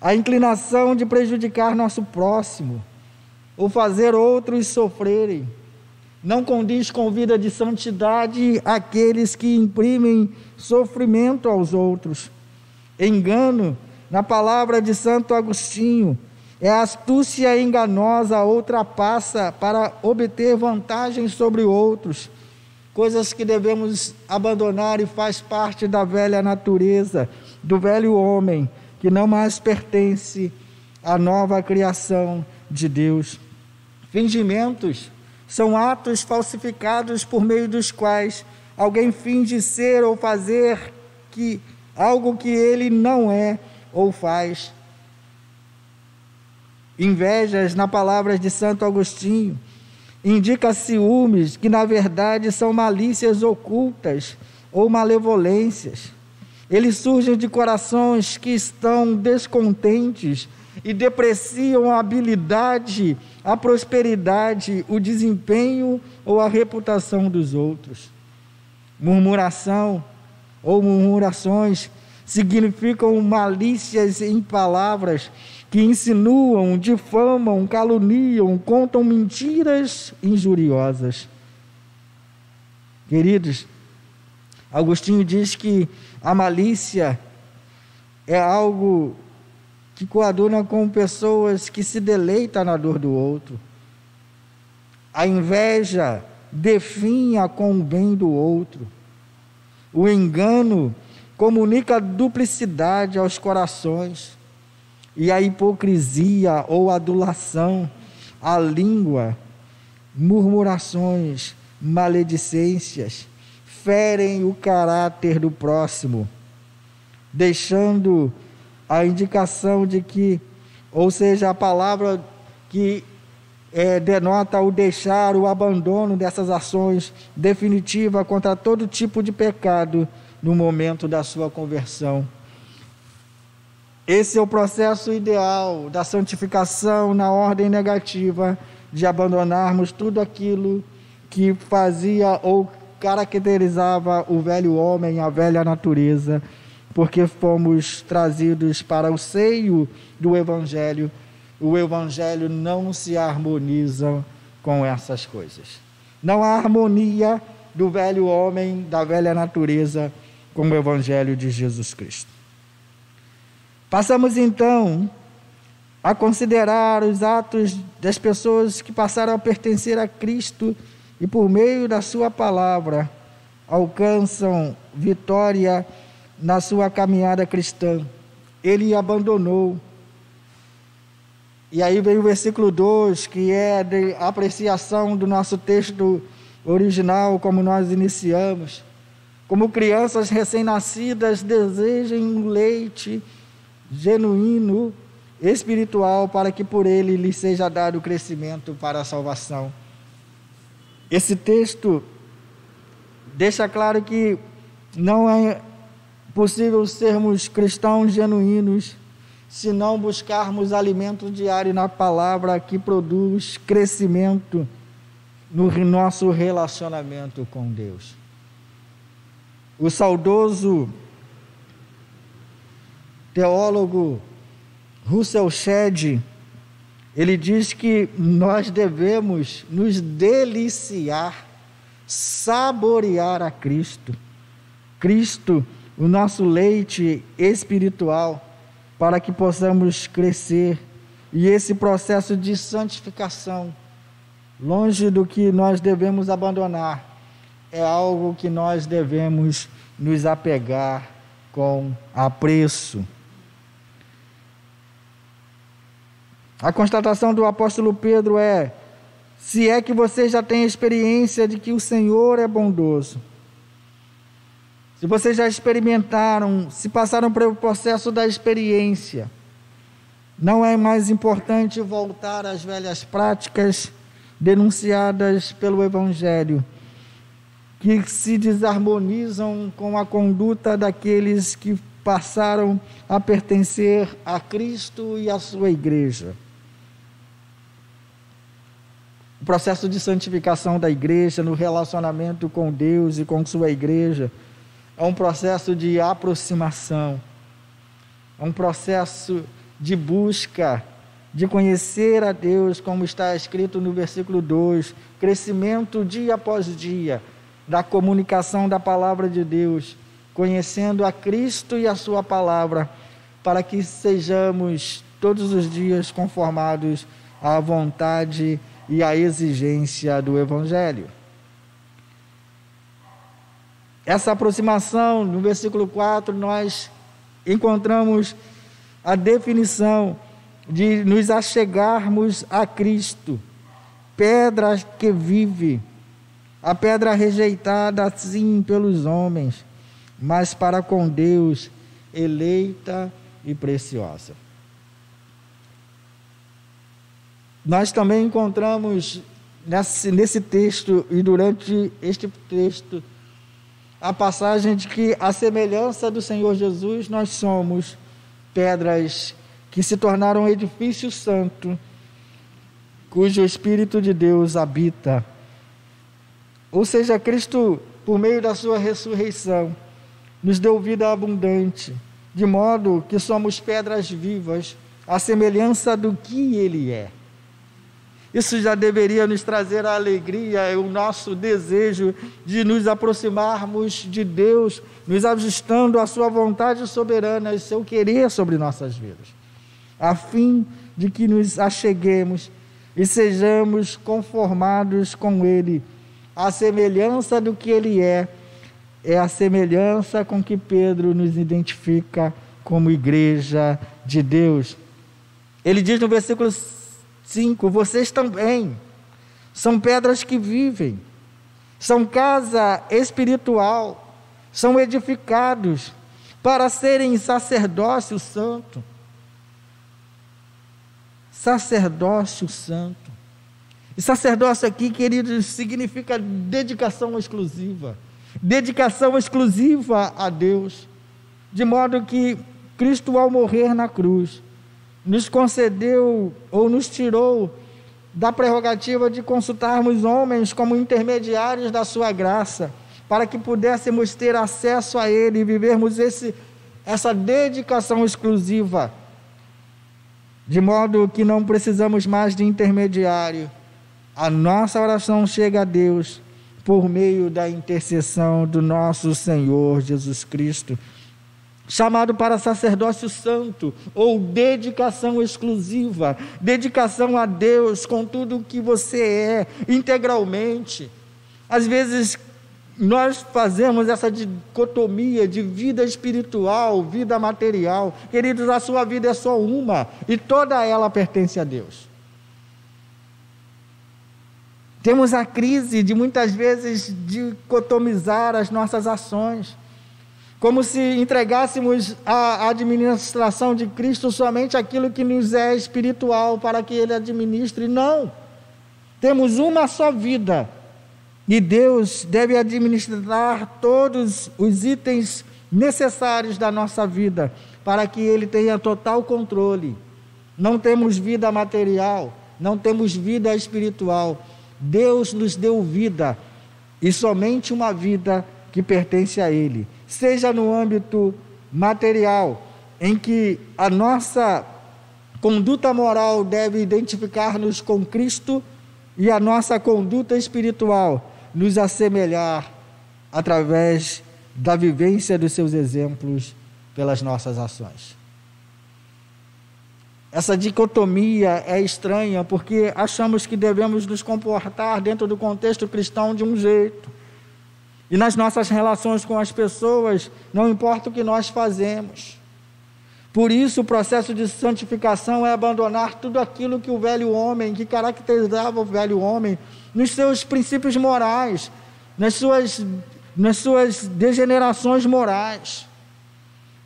Speaker 1: a inclinação de prejudicar nosso próximo, ou fazer outros sofrerem. Não condiz com vida de santidade aqueles que imprimem sofrimento aos outros. Engano, na palavra de Santo Agostinho, é astúcia enganosa, ultrapassa para obter vantagem sobre outros, coisas que devemos abandonar e faz parte da velha natureza, do velho homem, que não mais pertence à nova criação de Deus. Fingimentos são atos falsificados por meio dos quais alguém finge ser ou fazer algo que ele não é ou faz. Invejas, na palavra de Santo Agostinho, indica ciúmes, que na verdade são malícias ocultas ou malevolências. Eles surgem de corações que estão descontentes e depreciam a habilidade, a prosperidade, o desempenho ou a reputação dos outros. Murmuração ou murmurações significam malícias em palavras que insinuam, difamam, caluniam, contam mentiras injuriosas. Queridos, Agostinho diz que a malícia é algo que coaduna com pessoas que se deleitam na dor do outro. A inveja definha com o bem do outro. O engano comunica duplicidade aos corações. E a hipocrisia ou adulação, a língua, murmurações, maledicências, ferem o caráter do próximo, deixando a indicação de que, ou seja, a palavra que denota o deixar, o abandono dessas ações definitiva contra todo tipo de pecado no momento da sua conversão. Esse é o processo ideal da santificação na ordem negativa, de abandonarmos tudo aquilo que fazia ou caracterizava o velho homem, a velha natureza, porque fomos trazidos para o seio do Evangelho. O Evangelho não se harmoniza com essas coisas. Não há harmonia do velho homem, da velha natureza, com o Evangelho de Jesus Cristo. Passamos então a considerar os atos das pessoas que passaram a pertencer a Cristo e por meio da sua palavra alcançam vitória na sua caminhada cristã. Ele abandonou. E aí vem o versículo 2, que é de apreciação do nosso texto original, como nós iniciamos. Como crianças recém-nascidas desejem um leite genuíno, espiritual, para que por ele lhe seja dado o crescimento para a salvação. Esse texto deixa claro que não é possível sermos cristãos genuínos se não buscarmos alimento diário na palavra que produz crescimento no nosso relacionamento com Deus. O saudoso teólogo Russell Shedd, ele diz que nós devemos nos deliciar, saborear a Cristo. Cristo, o nosso leite espiritual, para que possamos crescer. E esse processo de santificação, longe do que nós devemos abandonar, é algo que nós devemos nos apegar com apreço. A constatação do apóstolo Pedro é: se é que vocês já têm experiência de que o Senhor é bondoso, se vocês já experimentaram, se passaram pelo processo da experiência, não é mais importante voltar às velhas práticas denunciadas pelo Evangelho, que se desarmonizam com a conduta daqueles que passaram a pertencer a Cristo e à sua igreja. O processo de santificação da igreja no relacionamento com Deus e com sua igreja é um processo de aproximação, é um processo de busca, de conhecer a Deus, como está escrito no versículo 2, crescimento dia após dia, da comunicação da palavra de Deus, conhecendo a Cristo e a sua palavra, para que sejamos todos os dias conformados à vontade e à exigência do Evangelho. Essa aproximação, no versículo 4, nós encontramos a definição de nos achegarmos a Cristo, pedra que vive, a pedra rejeitada sim pelos homens, mas para com Deus eleita e preciosa. Nós também encontramos nesse texto e durante este texto a passagem de que, à semelhança do Senhor Jesus, nós somos pedras que se tornaram um edifício santo, cujo Espírito de Deus habita. Ou seja, Cristo, por meio da sua ressurreição, nos deu vida abundante, de modo que somos pedras vivas, à semelhança do que Ele é. Isso já deveria nos trazer a alegria, o nosso desejo de nos aproximarmos de Deus, nos ajustando à sua vontade soberana e seu querer sobre nossas vidas, a fim de que nos acheguemos e sejamos conformados com Ele. A semelhança do que Ele é a semelhança com que Pedro nos identifica como igreja de Deus. Ele diz no versículo 5, vocês também são pedras que vivem, são casa espiritual, são edificados para serem sacerdócio santo. Sacerdócio santo. E sacerdócio aqui, queridos, significa dedicação exclusiva. Dedicação exclusiva a Deus. De modo que Cristo, ao morrer na cruz, nos concedeu ou nos tirou da prerrogativa de consultarmos homens como intermediários da sua graça, para que pudéssemos ter acesso a Ele e vivermos essa dedicação exclusiva, de modo que não precisamos mais de intermediário, a nossa oração chega a Deus por meio da intercessão do nosso Senhor Jesus Cristo, chamado para sacerdócio santo ou dedicação exclusiva, dedicação a Deus com tudo o que você é, integralmente. Às vezes nós fazemos essa dicotomia de vida espiritual, vida material. Queridos, a sua vida é só uma e toda ela pertence a Deus. Temos a crise de muitas vezes dicotomizar as nossas ações, como se entregássemos à administração de Cristo somente aquilo que nos é espiritual para que Ele administre. Não, temos uma só vida e Deus deve administrar todos os itens necessários da nossa vida para que Ele tenha total controle. Não temos vida material, não temos vida espiritual. Deus nos deu vida e somente uma vida que pertence a Ele, seja no âmbito material, em que a nossa conduta moral deve identificar-nos com Cristo e a nossa conduta espiritual nos assemelhar através da vivência dos seus exemplos pelas nossas ações. Essa dicotomia é estranha porque achamos que devemos nos comportar dentro do contexto cristão de um jeito. E nas nossas relações com as pessoas, não importa o que nós fazemos. Por isso, o processo de santificação é abandonar tudo aquilo que o velho homem, que caracterizava o velho homem, nos seus princípios morais, nas suas degenerações morais.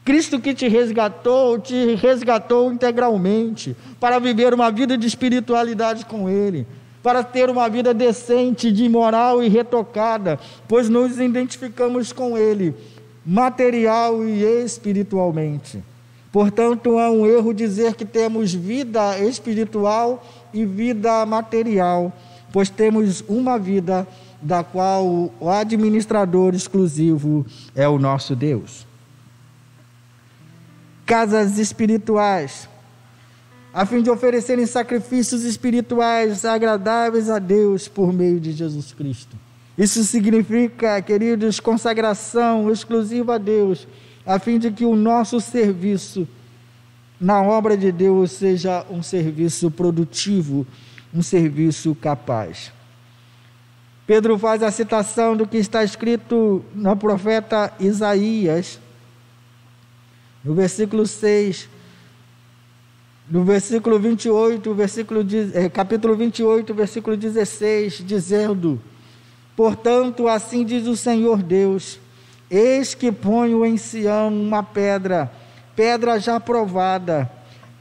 Speaker 1: Cristo que te resgatou integralmente, para viver uma vida de espiritualidade com Ele, para ter uma vida decente, de moral e retocada, pois nos identificamos com Ele, material e espiritualmente. Portanto, é um erro dizer que temos vida espiritual e vida material, pois temos uma vida da qual o administrador exclusivo é o nosso Deus. Casas espirituais, a fim de oferecerem sacrifícios espirituais agradáveis a Deus por meio de Jesus Cristo. Isso significa, queridos, consagração exclusiva a Deus, a fim de que o nosso serviço na obra de Deus seja um serviço produtivo, um serviço capaz. Pedro faz a citação do que está escrito no profeta Isaías, no versículo 6, no versículo 28, capítulo 28, versículo 16, dizendo: portanto, assim diz o Senhor Deus, eis que ponho em Sião uma pedra, pedra já provada,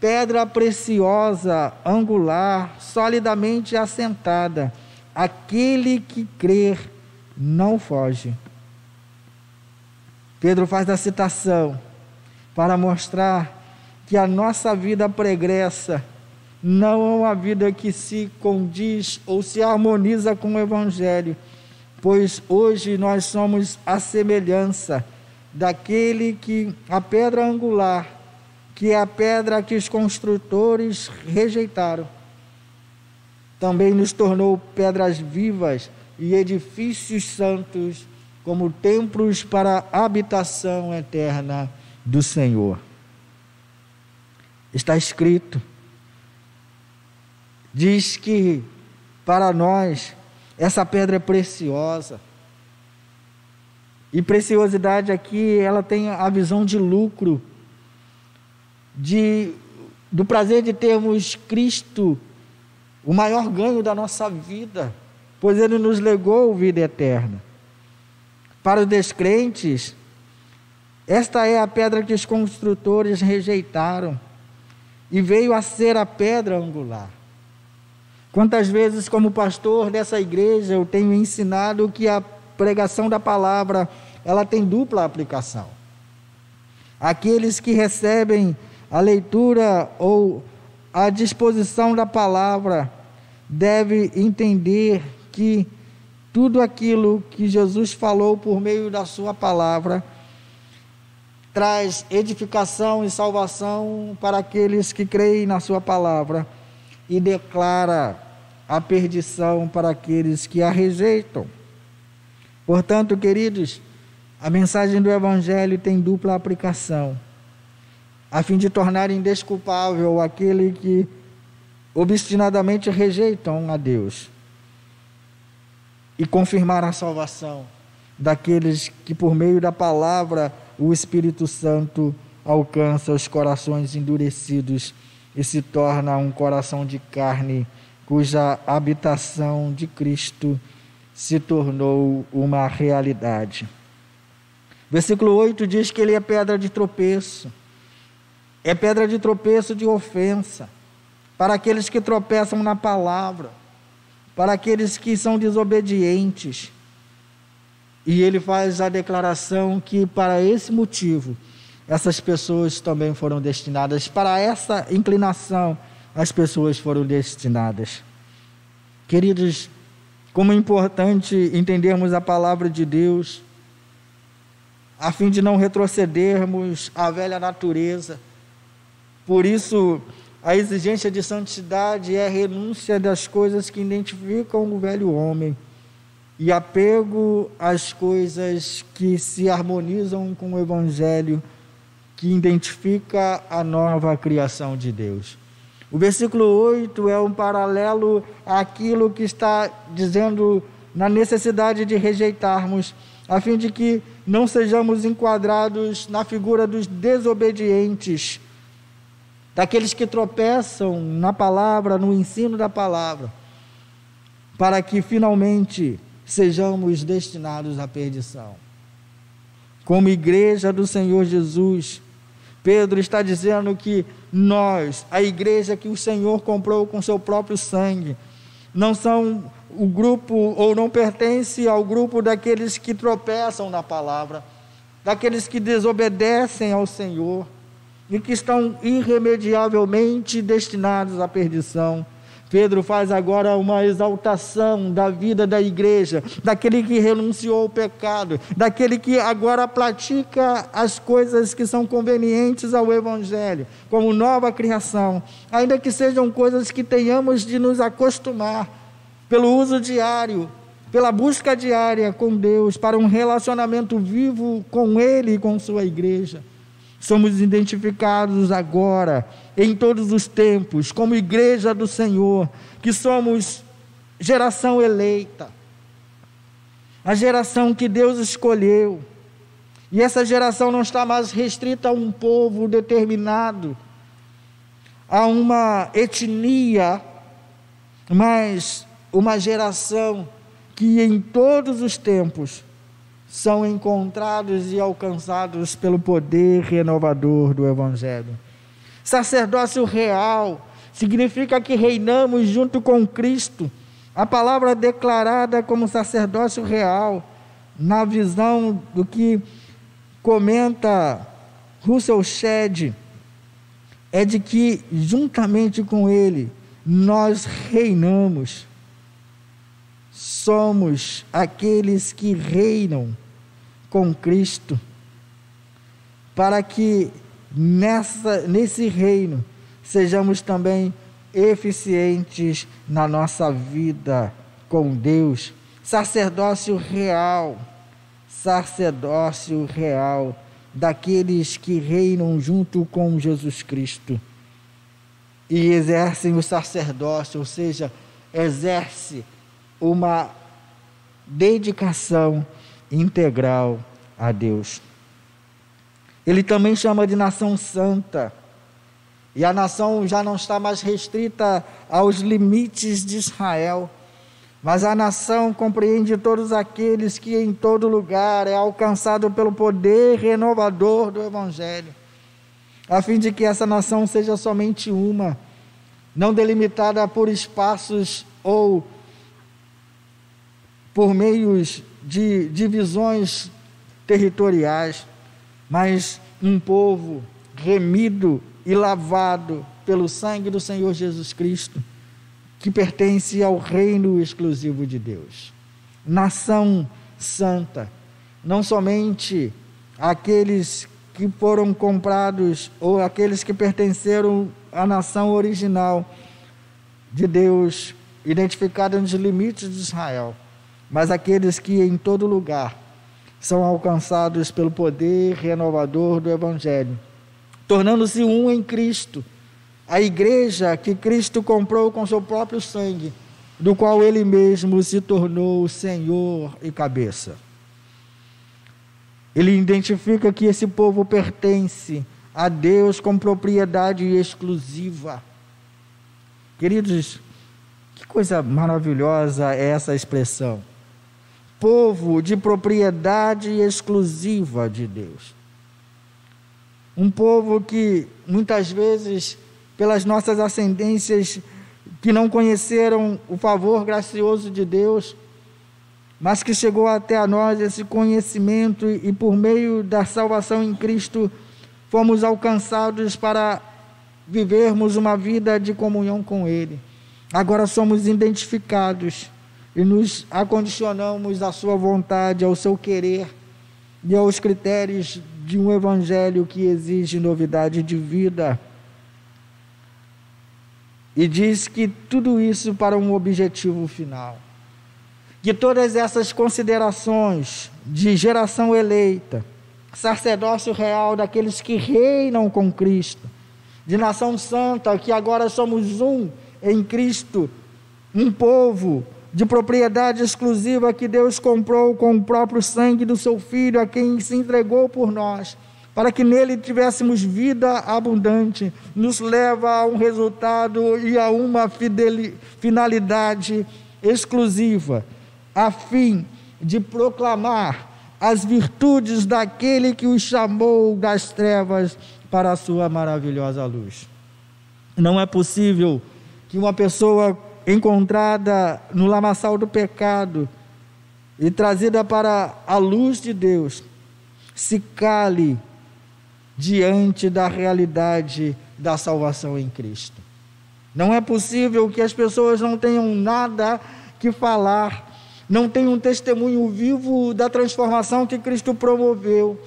Speaker 1: pedra preciosa, angular, solidamente assentada, aquele que crer não foge. Pedro faz a citação para mostrar que a nossa vida pregressa não é uma vida que se condiz ou se harmoniza com o Evangelho, pois hoje nós somos a semelhança daquele que a pedra angular, que é a pedra que os construtores rejeitaram, também nos tornou pedras vivas e edifícios santos, como templos para a habitação eterna do Senhor. Está escrito, diz que para nós essa pedra é preciosa, e preciosidade aqui ela tem a visão de lucro, do prazer de termos Cristo, o maior ganho da nossa vida, pois Ele nos legou vida eterna. Para os descrentes, esta é a pedra que os construtores rejeitaram e veio a ser a pedra angular. Quantas vezes, como pastor dessa igreja, eu tenho ensinado que a pregação da palavra, ela tem dupla aplicação. Aqueles que recebem a leitura ou a disposição da palavra devem entender que tudo aquilo que Jesus falou por meio da sua palavra traz edificação e salvação para aqueles que creem na sua palavra e declara a perdição para aqueles que a rejeitam. Portanto, queridos, a mensagem do Evangelho tem dupla aplicação, a fim de tornar indesculpável aquele que obstinadamente rejeitam a Deus e confirmar a salvação daqueles que, por meio da palavra, o Espírito Santo alcança os corações endurecidos e se torna um coração de carne, cuja habitação de Cristo se tornou uma realidade. Versículo 8 diz que ele é pedra de tropeço. É pedra de tropeço, de ofensa, para aqueles que tropeçam na palavra, para aqueles que são desobedientes. E ele faz a declaração que, para esse motivo, essas pessoas também foram destinadas, para essa inclinação, as pessoas foram destinadas. Queridos, como é importante entendermos a palavra de Deus, a fim de não retrocedermos à velha natureza. Por isso, a exigência de santidade é a renúncia das coisas que identificam o velho homem e apego às coisas que se harmonizam com o Evangelho, que identifica a nova criação de Deus. O versículo 8 é um paralelo àquilo que está dizendo na necessidade de rejeitarmos, a fim de que não sejamos enquadrados na figura dos desobedientes, daqueles que tropeçam na palavra, no ensino da palavra, para que finalmente sejamos destinados à perdição. Como igreja do Senhor Jesus, Pedro está dizendo que nós, a igreja que o Senhor comprou com seu próprio sangue, não são o grupo, ou não pertence ao grupo daqueles que tropeçam na palavra, daqueles que desobedecem ao Senhor e que estão irremediavelmente destinados à perdição. Pedro faz agora uma exaltação da vida da igreja, daquele que renunciou ao pecado, daquele que agora pratica as coisas que são convenientes ao Evangelho, como nova criação, ainda que sejam coisas que tenhamos de nos acostumar, pelo uso diário, pela busca diária com Deus, para um relacionamento vivo com Ele e com sua igreja. Somos identificados agora, em todos os tempos, como igreja do Senhor, que somos geração eleita, a geração que Deus escolheu, e essa geração não está mais restrita a um povo determinado, a uma etnia, mas uma geração que em todos os tempos são encontrados e alcançados pelo poder renovador do Evangelho. Sacerdócio real significa que reinamos junto com Cristo. A palavra declarada como sacerdócio real, na visão do que comenta Russell Shedd, é de que juntamente com Ele nós reinamos. Somos aqueles que reinam com Cristo, para que nesse reino sejamos também eficientes na nossa vida com Deus. Sacerdócio real daqueles que reinam junto com Jesus Cristo e exercem o sacerdócio, ou seja, exerce uma dedicação integral a Deus. Ele também chama de nação santa, e a nação já não está mais restrita aos limites de Israel, mas a nação compreende todos aqueles que em todo lugar é alcançado pelo poder renovador do Evangelho, a fim de que essa nação seja somente uma, não delimitada por espaços ou por meios de divisões territoriais, mas um povo remido e lavado pelo sangue do Senhor Jesus Cristo, que pertence ao reino exclusivo de Deus. Nação santa, não somente aqueles que foram comprados ou aqueles que pertenceram à nação original de Deus identificada nos limites de Israel, mas aqueles que em todo lugar são alcançados pelo poder renovador do Evangelho, tornando-se um em Cristo, a igreja que Cristo comprou com seu próprio sangue, do qual ele mesmo se tornou o Senhor e cabeça. Ele identifica que esse povo pertence a Deus com propriedade exclusiva. Queridos, que coisa maravilhosa é essa expressão. Povo de propriedade exclusiva de Deus. Um povo que muitas vezes, pelas nossas ascendências, que não conheceram o favor gracioso de Deus, mas que chegou até a nós esse conhecimento e por meio da salvação em Cristo, fomos alcançados para vivermos uma vida de comunhão com Ele. Agora somos identificados e nos acondicionamos à sua vontade, ao seu querer e aos critérios de um evangelho que exige novidade de vida. E diz que tudo isso para um objetivo final. Que todas essas considerações de geração eleita, sacerdócio real daqueles que reinam com Cristo, de nação santa, que agora somos um em Cristo, um povo de propriedade exclusiva que Deus comprou com o próprio sangue do seu Filho, a quem se entregou por nós, para que nele tivéssemos vida abundante, nos leva a um resultado e a uma finalidade exclusiva, a fim de proclamar as virtudes daquele que os chamou das trevas para a sua maravilhosa luz. Não é possível que uma pessoa encontrada no lamaçal do pecado e trazida para a luz de Deus se cale diante da realidade da salvação em Cristo. Não é possível que as pessoas não tenham nada que falar, não tenham um testemunho vivo da transformação que Cristo promoveu.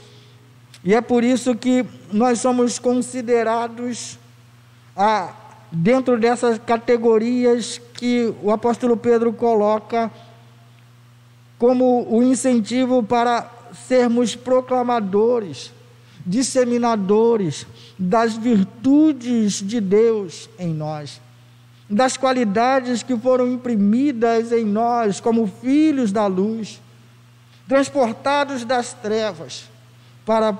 Speaker 1: E é por isso que nós somos considerados dentro dessas categorias que o apóstolo Pedro coloca como o incentivo para sermos proclamadores, disseminadores das virtudes de Deus em nós, das qualidades que foram imprimidas em nós como filhos da luz, transportados das trevas para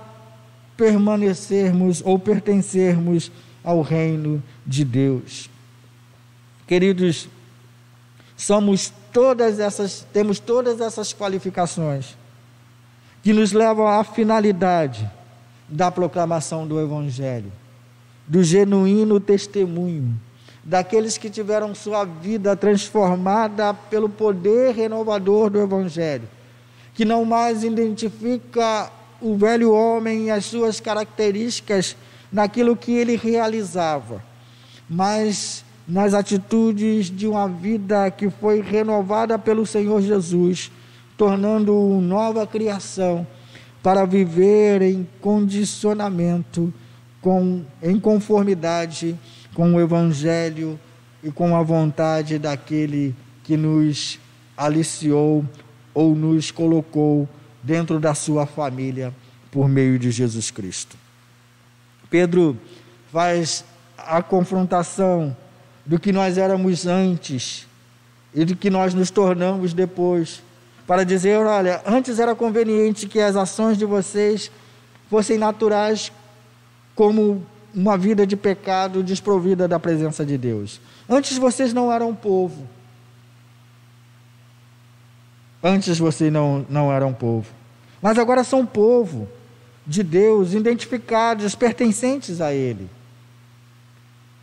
Speaker 1: permanecermos ou pertencermos ao reino de Deus. Queridos, temos todas essas qualificações que nos levam à finalidade da proclamação do Evangelho, do genuíno testemunho daqueles que tiveram sua vida transformada pelo poder renovador do Evangelho, que não mais identifica o velho homem e as suas características naquilo que ele realizava, mas nas atitudes de uma vida que foi renovada pelo Senhor Jesus, tornando-o nova criação para viver em condicionamento, em conformidade com o Evangelho e com a vontade daquele que nos aliciou ou nos colocou dentro da sua família por meio de Jesus Cristo. Pedro faz a confrontação do que nós éramos antes e do que nós nos tornamos depois, para dizer, olha, antes era conveniente que as ações de vocês fossem naturais como uma vida de pecado desprovida da presença de Deus. Antes vocês não eram povo. Antes vocês não eram povo. Mas agora são povo de Deus, identificados, pertencentes a Ele.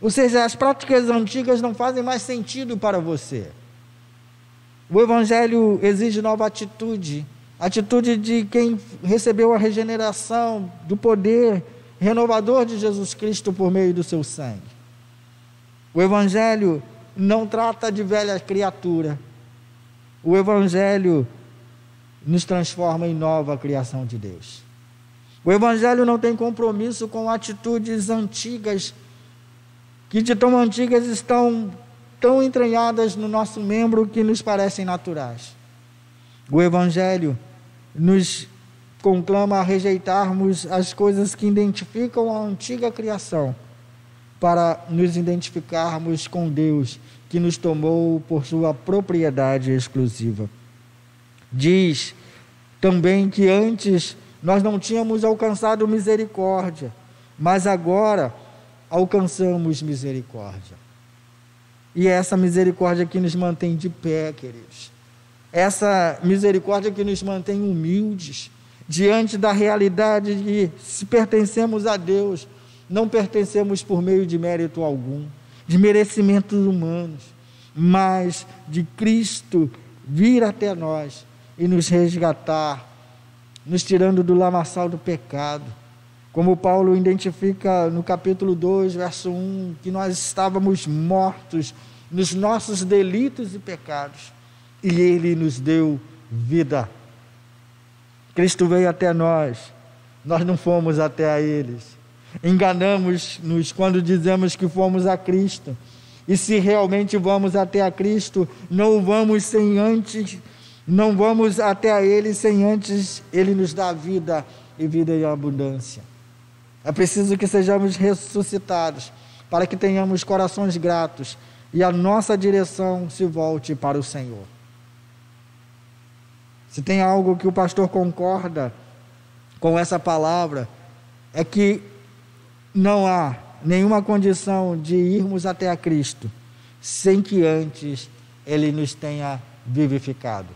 Speaker 1: Ou seja, as práticas antigas não fazem mais sentido para você. O Evangelho exige nova atitude, atitude de quem recebeu a regeneração do poder renovador de Jesus Cristo por meio do seu sangue. O Evangelho não trata de velha criatura. O Evangelho nos transforma em nova criação de Deus. O Evangelho não tem compromisso com atitudes antigas, que de tão antigas estão tão entranhadas no nosso membro que nos parecem naturais. O Evangelho nos conclama a rejeitarmos as coisas que identificam a antiga criação, para nos identificarmos com Deus, que nos tomou por sua propriedade exclusiva. Diz também que antes nós não tínhamos alcançado misericórdia, mas agora alcançamos misericórdia. E é essa misericórdia que nos mantém de pé, queridos. Essa misericórdia que nos mantém humildes, diante da realidade de que, se pertencemos a Deus, não pertencemos por meio de mérito algum, de merecimentos humanos, mas de Cristo vir até nós e nos resgatar, nos tirando do lamaçal do pecado. Como Paulo identifica no capítulo 2, verso 1, que nós estávamos mortos nos nossos delitos e pecados, e Ele nos deu vida. Cristo veio até nós, nós não fomos até a eles. Enganamos-nos quando dizemos que fomos a Cristo, e se realmente vamos até a Cristo, não vamos até a Ele sem antes Ele nos dar vida e vida em abundância. É preciso que sejamos ressuscitados, para que tenhamos corações gratos e a nossa direção se volte para o Senhor. Se tem algo que o pastor concorda com essa palavra, é que não há nenhuma condição de irmos até a Cristo sem que antes Ele nos tenha vivificado.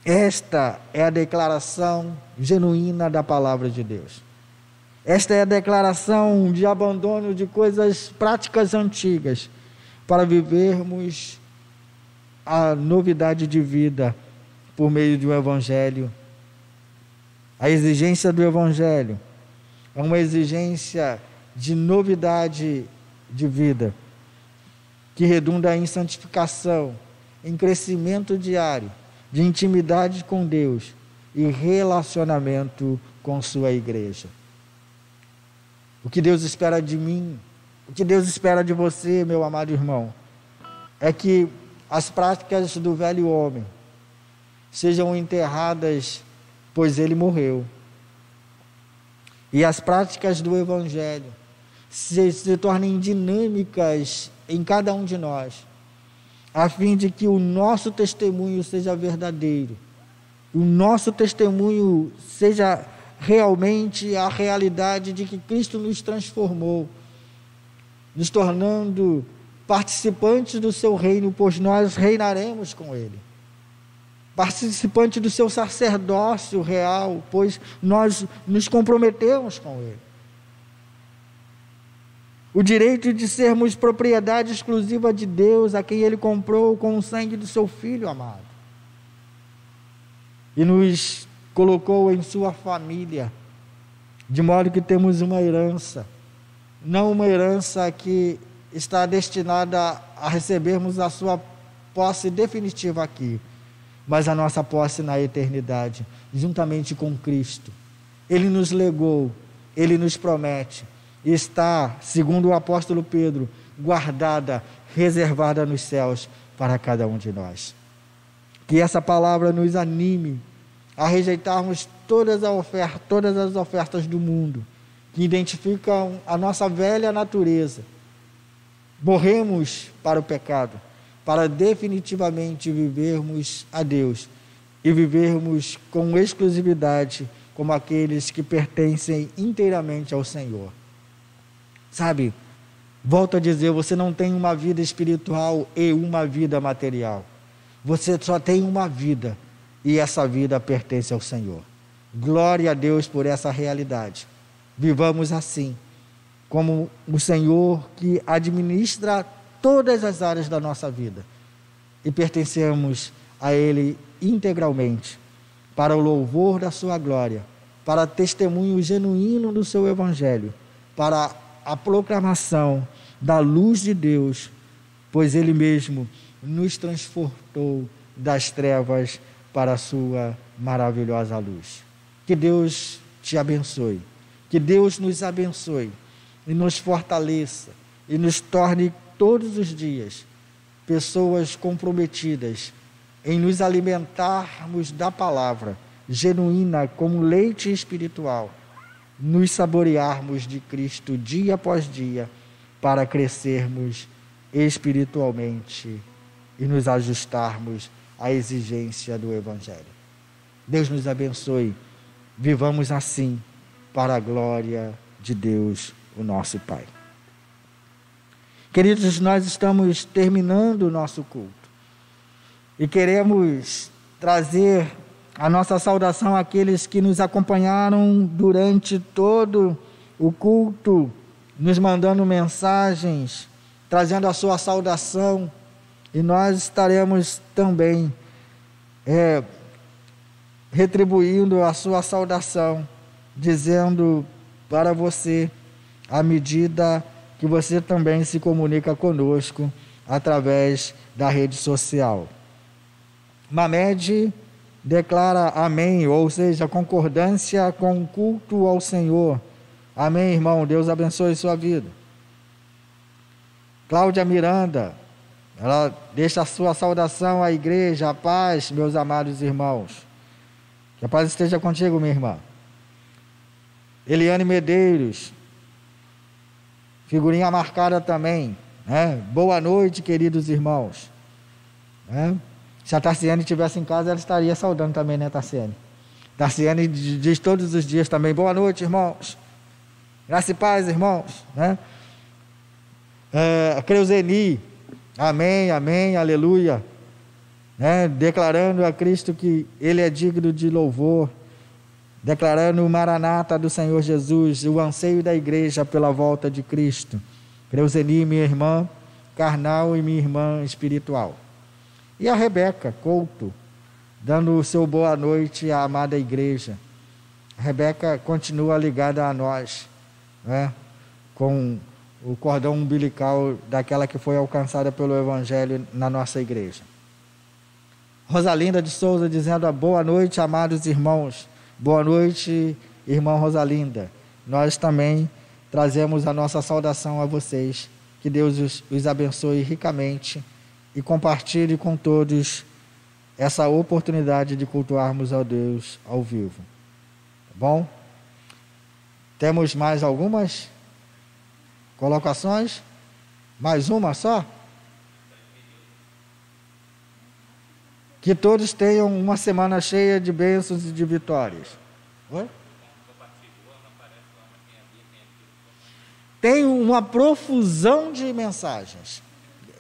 Speaker 1: Esta é a declaração genuína da palavra de Deus. Esta é a declaração de abandono de coisas práticas antigas para vivermos a novidade de vida por meio do Evangelho. A exigência do Evangelho é uma exigência de novidade de vida, que redunda em santificação, em crescimento diário, de intimidade com Deus e relacionamento com sua igreja. O que Deus espera de mim, o que Deus espera de você, meu amado irmão, é que as práticas do velho homem sejam enterradas, pois ele morreu. E as práticas do Evangelho se tornem dinâmicas em cada um de nós, a fim de que o nosso testemunho seja verdadeiro, o nosso testemunho seja realmente a realidade de que Cristo nos transformou, nos tornando participantes do seu reino, pois nós reinaremos com Ele. Participante do seu sacerdócio real, pois nós nos comprometemos com Ele. O direito de sermos propriedade exclusiva de Deus, a quem Ele comprou com o sangue do seu Filho amado. E nos colocou em sua família, de modo que temos uma herança, não uma herança que está destinada a recebermos a sua posse definitiva aqui, mas a nossa posse na eternidade, juntamente com Cristo. Ele nos legou, Ele nos promete, e está, segundo o apóstolo Pedro, guardada, reservada nos céus para cada um de nós. Que essa palavra nos anime a rejeitarmos todas as ofertas do mundo, que identificam a nossa velha natureza. Morremos para o pecado, para definitivamente vivermos a Deus e vivermos com exclusividade como aqueles que pertencem inteiramente ao Senhor. Sabe, volto a dizer, você não tem uma vida espiritual e uma vida material. Você só tem uma vida e essa vida pertence ao Senhor. Glória a Deus por essa realidade. Vivamos assim, como o Senhor que administra todas as áreas da nossa vida e pertencemos a Ele integralmente, para o louvor da sua glória, para testemunho genuíno do seu Evangelho, para a proclamação da luz de Deus, pois Ele mesmo nos transportou das trevas para a sua maravilhosa luz. Que Deus te abençoe, que Deus nos abençoe e nos fortaleça e nos torne todos os dias pessoas comprometidas em nos alimentarmos da palavra genuína como leite espiritual, nos saborearmos de Cristo dia após dia para crescermos espiritualmente e nos ajustarmos à exigência do Evangelho. Deus nos abençoe. Vivamos assim para a glória de Deus, o nosso Pai. Queridos, nós estamos terminando o nosso culto e queremos trazer a nossa saudação àqueles que nos acompanharam durante todo o culto, nos mandando mensagens, trazendo a sua saudação, e nós estaremos também retribuindo a sua saudação, dizendo para você, à medida que você também se comunica conosco através da rede social. Mamed declara amém, ou seja, concordância com o culto ao Senhor. Amém, irmão, Deus abençoe sua vida. Cláudia Miranda, ela deixa a sua saudação à igreja, a paz, meus amados irmãos. Que a paz esteja contigo, minha irmã. Eliane Medeiros, figurinha marcada também, né? Boa noite, queridos irmãos. Se a Tarciane estivesse em casa, ela estaria saudando também, né, Tarciane? Tarciane diz todos os dias também, boa noite, irmãos. Graça e paz, irmãos. Né? Creuzeni, amém, amém, aleluia. Né? Declarando a Cristo que Ele é digno de louvor. Declarando o Maranata do Senhor Jesus, o anseio da igreja pela volta de Cristo. Creuzeni, minha irmã carnal e minha irmã espiritual. E a Rebeca Couto, dando o seu boa noite à amada igreja. A Rebeca continua ligada a nós, né? Com o cordão umbilical daquela que foi alcançada pelo Evangelho na nossa igreja. Rosalinda de Souza dizendo boa noite, amados irmãos. Boa noite, irmã Rosalinda. Nós também trazemos a nossa saudação a vocês. Que Deus os abençoe ricamente e compartilhe com todos essa oportunidade de cultuarmos a Deus ao vivo. Tá bom? Temos mais algumas colocações? Mais uma só? Que todos tenham uma semana cheia de bênçãos e de vitórias. Oi? Tem uma profusão de mensagens,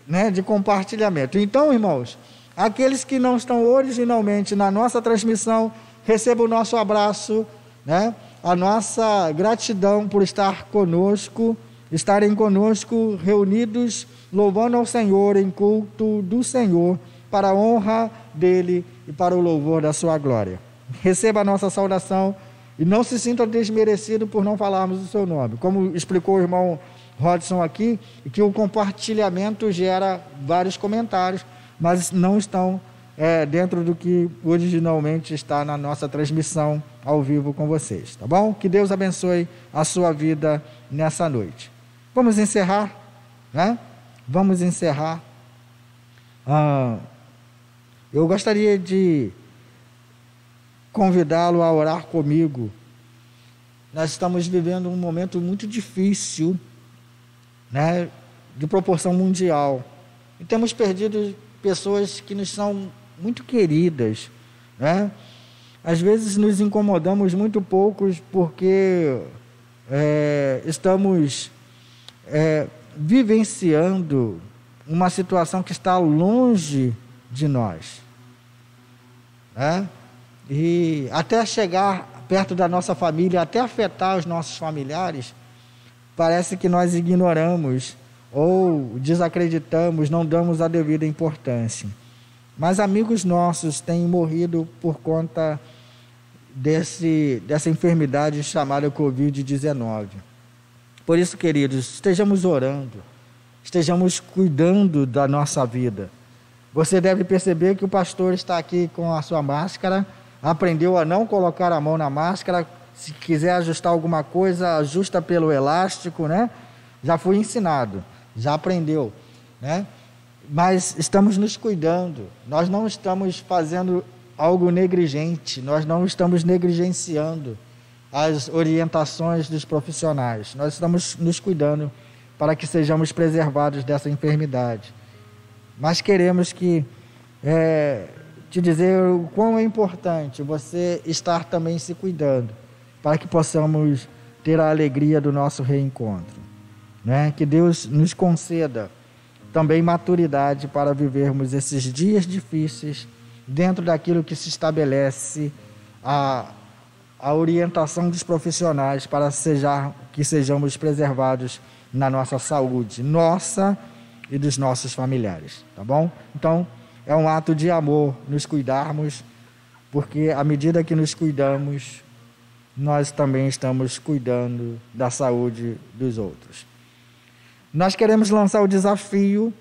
Speaker 1: né, de compartilhamento. Então, irmãos, aqueles que não estão originalmente na nossa transmissão, recebam o nosso abraço, né, a nossa gratidão por estar conosco, estarem conosco reunidos, louvando ao Senhor em culto do Senhor, para a honra dele e para o louvor da sua glória. Receba a nossa saudação e não se sinta desmerecido por não falarmos o seu nome. Como explicou o irmão Rodson aqui, que o compartilhamento gera vários comentários, mas não estão dentro do que originalmente está na nossa transmissão ao vivo com vocês, tá bom? Que Deus abençoe a sua vida nessa noite. Vamos encerrar, né? Vamos encerrar. Eu gostaria de convidá-lo a orar comigo. Nós estamos vivendo um momento muito difícil, né, de proporção mundial. E temos perdido pessoas que nos são muito queridas, né? Às vezes nos incomodamos muito poucos porque estamos vivenciando uma situação que está longe de nós, né? E até chegar perto da nossa família, até afetar os nossos familiares, parece que nós ignoramos ou desacreditamos, não damos a devida importância. Mas amigos nossos têm morrido por conta dessa enfermidade chamada Covid-19. Por isso, queridos, estejamos orando, estejamos cuidando da nossa vida. Você deve perceber que o pastor está aqui com a sua máscara, aprendeu a não colocar a mão na máscara. Se quiser ajustar alguma coisa, ajusta pelo elástico, né? Já foi ensinado, já aprendeu. né? Mas estamos nos cuidando, nós não estamos fazendo algo negligente, nós não estamos negligenciando as orientações dos profissionais, nós estamos nos cuidando para que sejamos preservados dessa enfermidade. Mas queremos te dizer o quão é importante você estar também se cuidando, para que possamos ter a alegria do nosso reencontro, né? Que Deus nos conceda também maturidade para vivermos esses dias difíceis dentro daquilo que se estabelece a orientação dos profissionais para que sejamos preservados na nossa saúde, nossa e dos nossos familiares, tá bom? Então, é um ato de amor nos cuidarmos, porque à medida que nos cuidamos, nós também estamos cuidando da saúde dos outros. Nós queremos lançar o desafio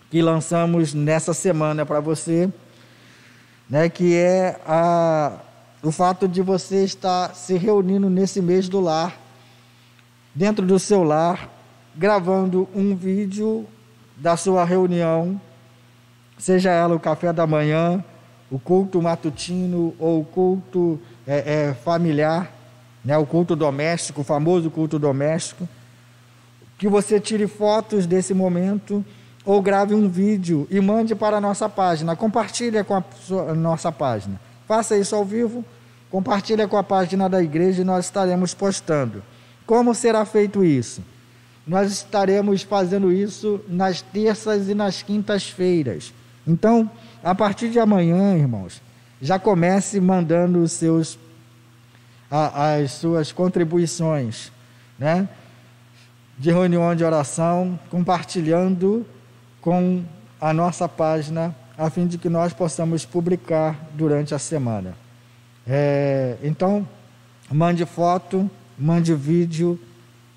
Speaker 1: que lançamos nessa semana para você, né, que é o fato de você estar se reunindo nesse mês do lar, dentro do seu lar, gravando um vídeo da sua reunião, seja ela o café da manhã, o culto matutino ou o culto familiar, né, o culto doméstico, o famoso culto doméstico, que você tire fotos desse momento ou grave um vídeo e mande para a nossa página, compartilhe com a nossa página. Faça isso ao vivo, compartilhe com a página da igreja e nós estaremos postando. Como será feito isso? Nós estaremos fazendo isso nas terças e nas quintas-feiras. Então, a partir de amanhã, irmãos, já comece mandando as suas contribuições, né, de reunião de oração, compartilhando com a nossa página, a fim de que nós possamos publicar durante a semana. Então, mande foto, mande vídeo,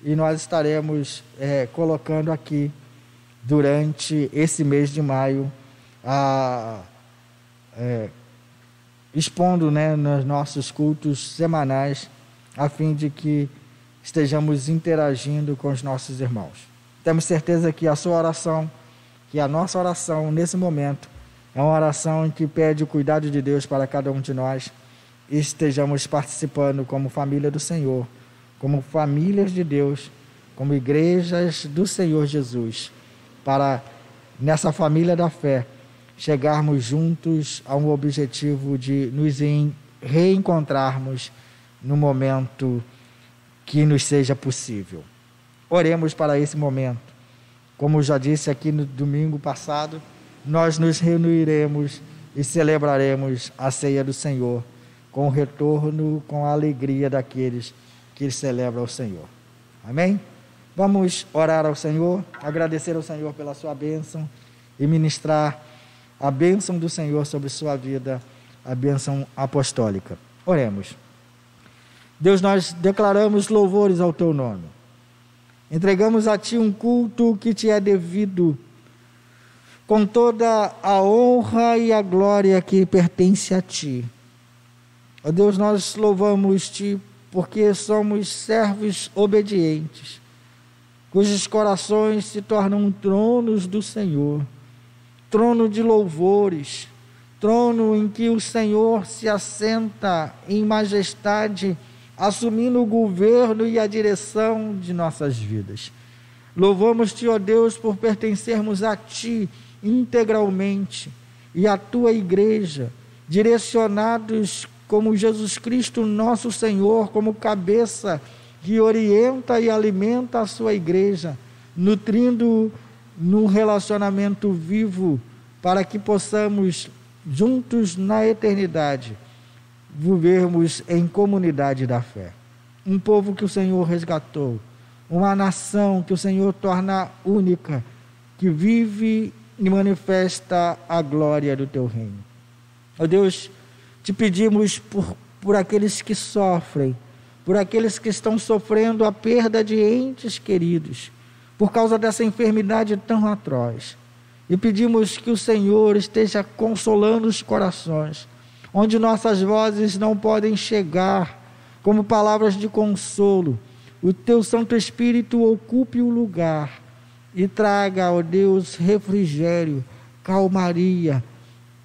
Speaker 1: e nós estaremos colocando aqui, durante esse mês de maio, expondo, né, nos nossos cultos semanais, a fim de que estejamos interagindo com os nossos irmãos. Temos certeza que a sua oração, que a nossa oração nesse momento, é uma oração em que pede o cuidado de Deus para cada um de nós e estejamos participando como família do Senhor, como famílias de Deus, como igrejas do Senhor Jesus, para nessa família da fé chegarmos juntos a um objetivo de nos reencontrarmos no momento que nos seja possível. Oremos para esse momento. Como já disse aqui no domingo passado, nós nos reuniremos e celebraremos a ceia do Senhor com o retorno, com a alegria daqueles que celebram o Senhor. Amém? Vamos orar ao Senhor, agradecer ao Senhor pela sua bênção e ministrar a bênção do Senhor sobre sua vida, a bênção apostólica. Oremos. Deus, nós declaramos louvores ao teu nome. Entregamos a ti um culto que te é devido, com toda a honra e a glória que pertence a ti. Ó Deus, nós louvamos ti porque somos servos obedientes, cujos corações se tornam tronos do Senhor, trono de louvores, trono em que o Senhor se assenta em majestade, assumindo o governo e a direção de nossas vidas. Louvamos-te, ó Deus, por pertencermos a ti integralmente e à tua igreja, direcionados como Jesus Cristo, nosso Senhor, como cabeça que orienta e alimenta a sua igreja, nutrindo num relacionamento vivo, para que possamos, juntos na eternidade, vivermos em comunidade da fé. Um povo que o Senhor resgatou, uma nação que o Senhor torna única, que vive e manifesta a glória do teu reino. Ó Deus, te pedimos por aqueles que sofrem, por aqueles que estão sofrendo a perda de entes queridos, por causa dessa enfermidade tão atroz. E pedimos que o Senhor esteja consolando os corações, onde nossas vozes não podem chegar como palavras de consolo. O teu Santo Espírito ocupe o lugar e traga, ó Deus, refrigério, calmaria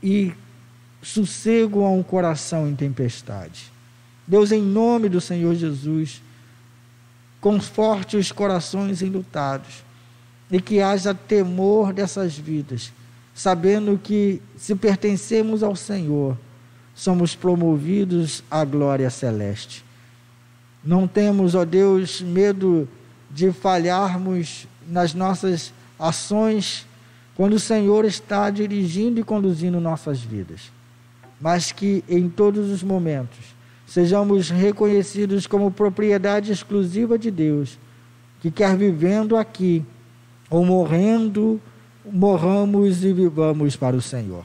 Speaker 1: e sossego a um coração em tempestade. Deus, em nome do Senhor Jesus, conforte os corações enlutados e que haja temor dessas vidas, sabendo que, se pertencemos ao Senhor, somos promovidos à glória celeste. Não temos, ó Deus, medo de falharmos nas nossas ações quando o Senhor está dirigindo e conduzindo nossas vidas, mas que em todos os momentos sejamos reconhecidos como propriedade exclusiva de Deus, que quer vivendo aqui ou morrendo, morramos e vivamos para o Senhor.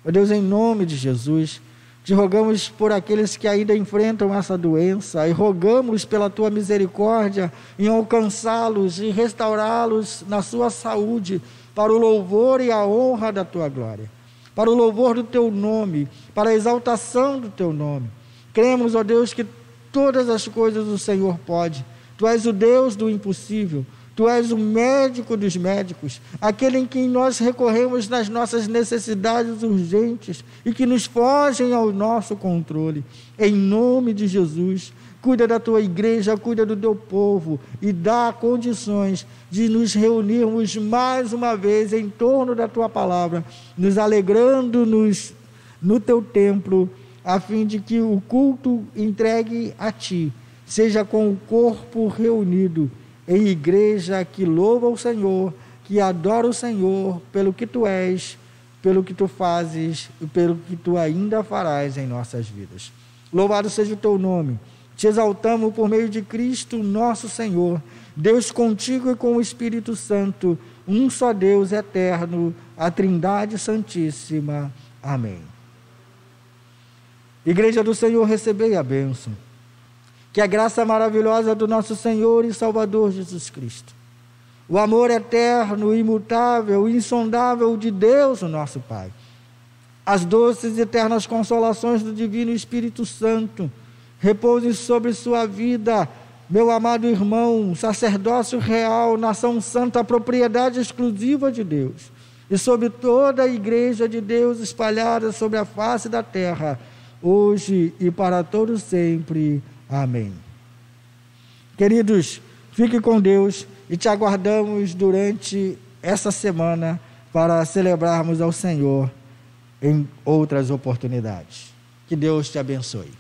Speaker 1: Ó Deus, em nome de Jesus, te rogamos por aqueles que ainda enfrentam essa doença e rogamos pela tua misericórdia em alcançá-los e restaurá-los na sua saúde, para o louvor e a honra da tua glória, para o louvor do teu nome, para a exaltação do teu nome. Cremos, ó Deus, que todas as coisas o Senhor pode. Tu és o Deus do impossível. Tu és o médico dos médicos, aquele em quem nós recorremos nas nossas necessidades urgentes e que nos fogem ao nosso controle. Em nome de Jesus, cuida da tua igreja, cuida do teu povo e dá condições de nos reunirmos mais uma vez em torno da tua palavra, nos alegrando-nos no teu templo, a fim de que o culto entregue a ti seja com o corpo reunido em igreja que louva o Senhor, que adora o Senhor pelo que tu és, pelo que tu fazes e pelo que tu ainda farás em nossas vidas. Louvado seja o teu nome. Te exaltamos por meio de Cristo, nosso Senhor, Deus contigo e com o Espírito Santo, um só Deus eterno, a Trindade Santíssima. Amém. Igreja do Senhor, recebei a bênção. Que a graça maravilhosa do nosso Senhor e Salvador Jesus Cristo, o amor eterno, imutável, insondável de Deus, o nosso Pai, as doces e eternas consolações do Divino Espírito Santo, repousem sobre sua vida, meu amado irmão, sacerdócio real, nação santa, propriedade exclusiva de Deus, e sobre toda a igreja de Deus espalhada sobre a face da terra, hoje e para todos sempre. Amém. Queridos, fique com Deus e te aguardamos durante essa semana para celebrarmos ao Senhor em outras oportunidades. Que Deus te abençoe.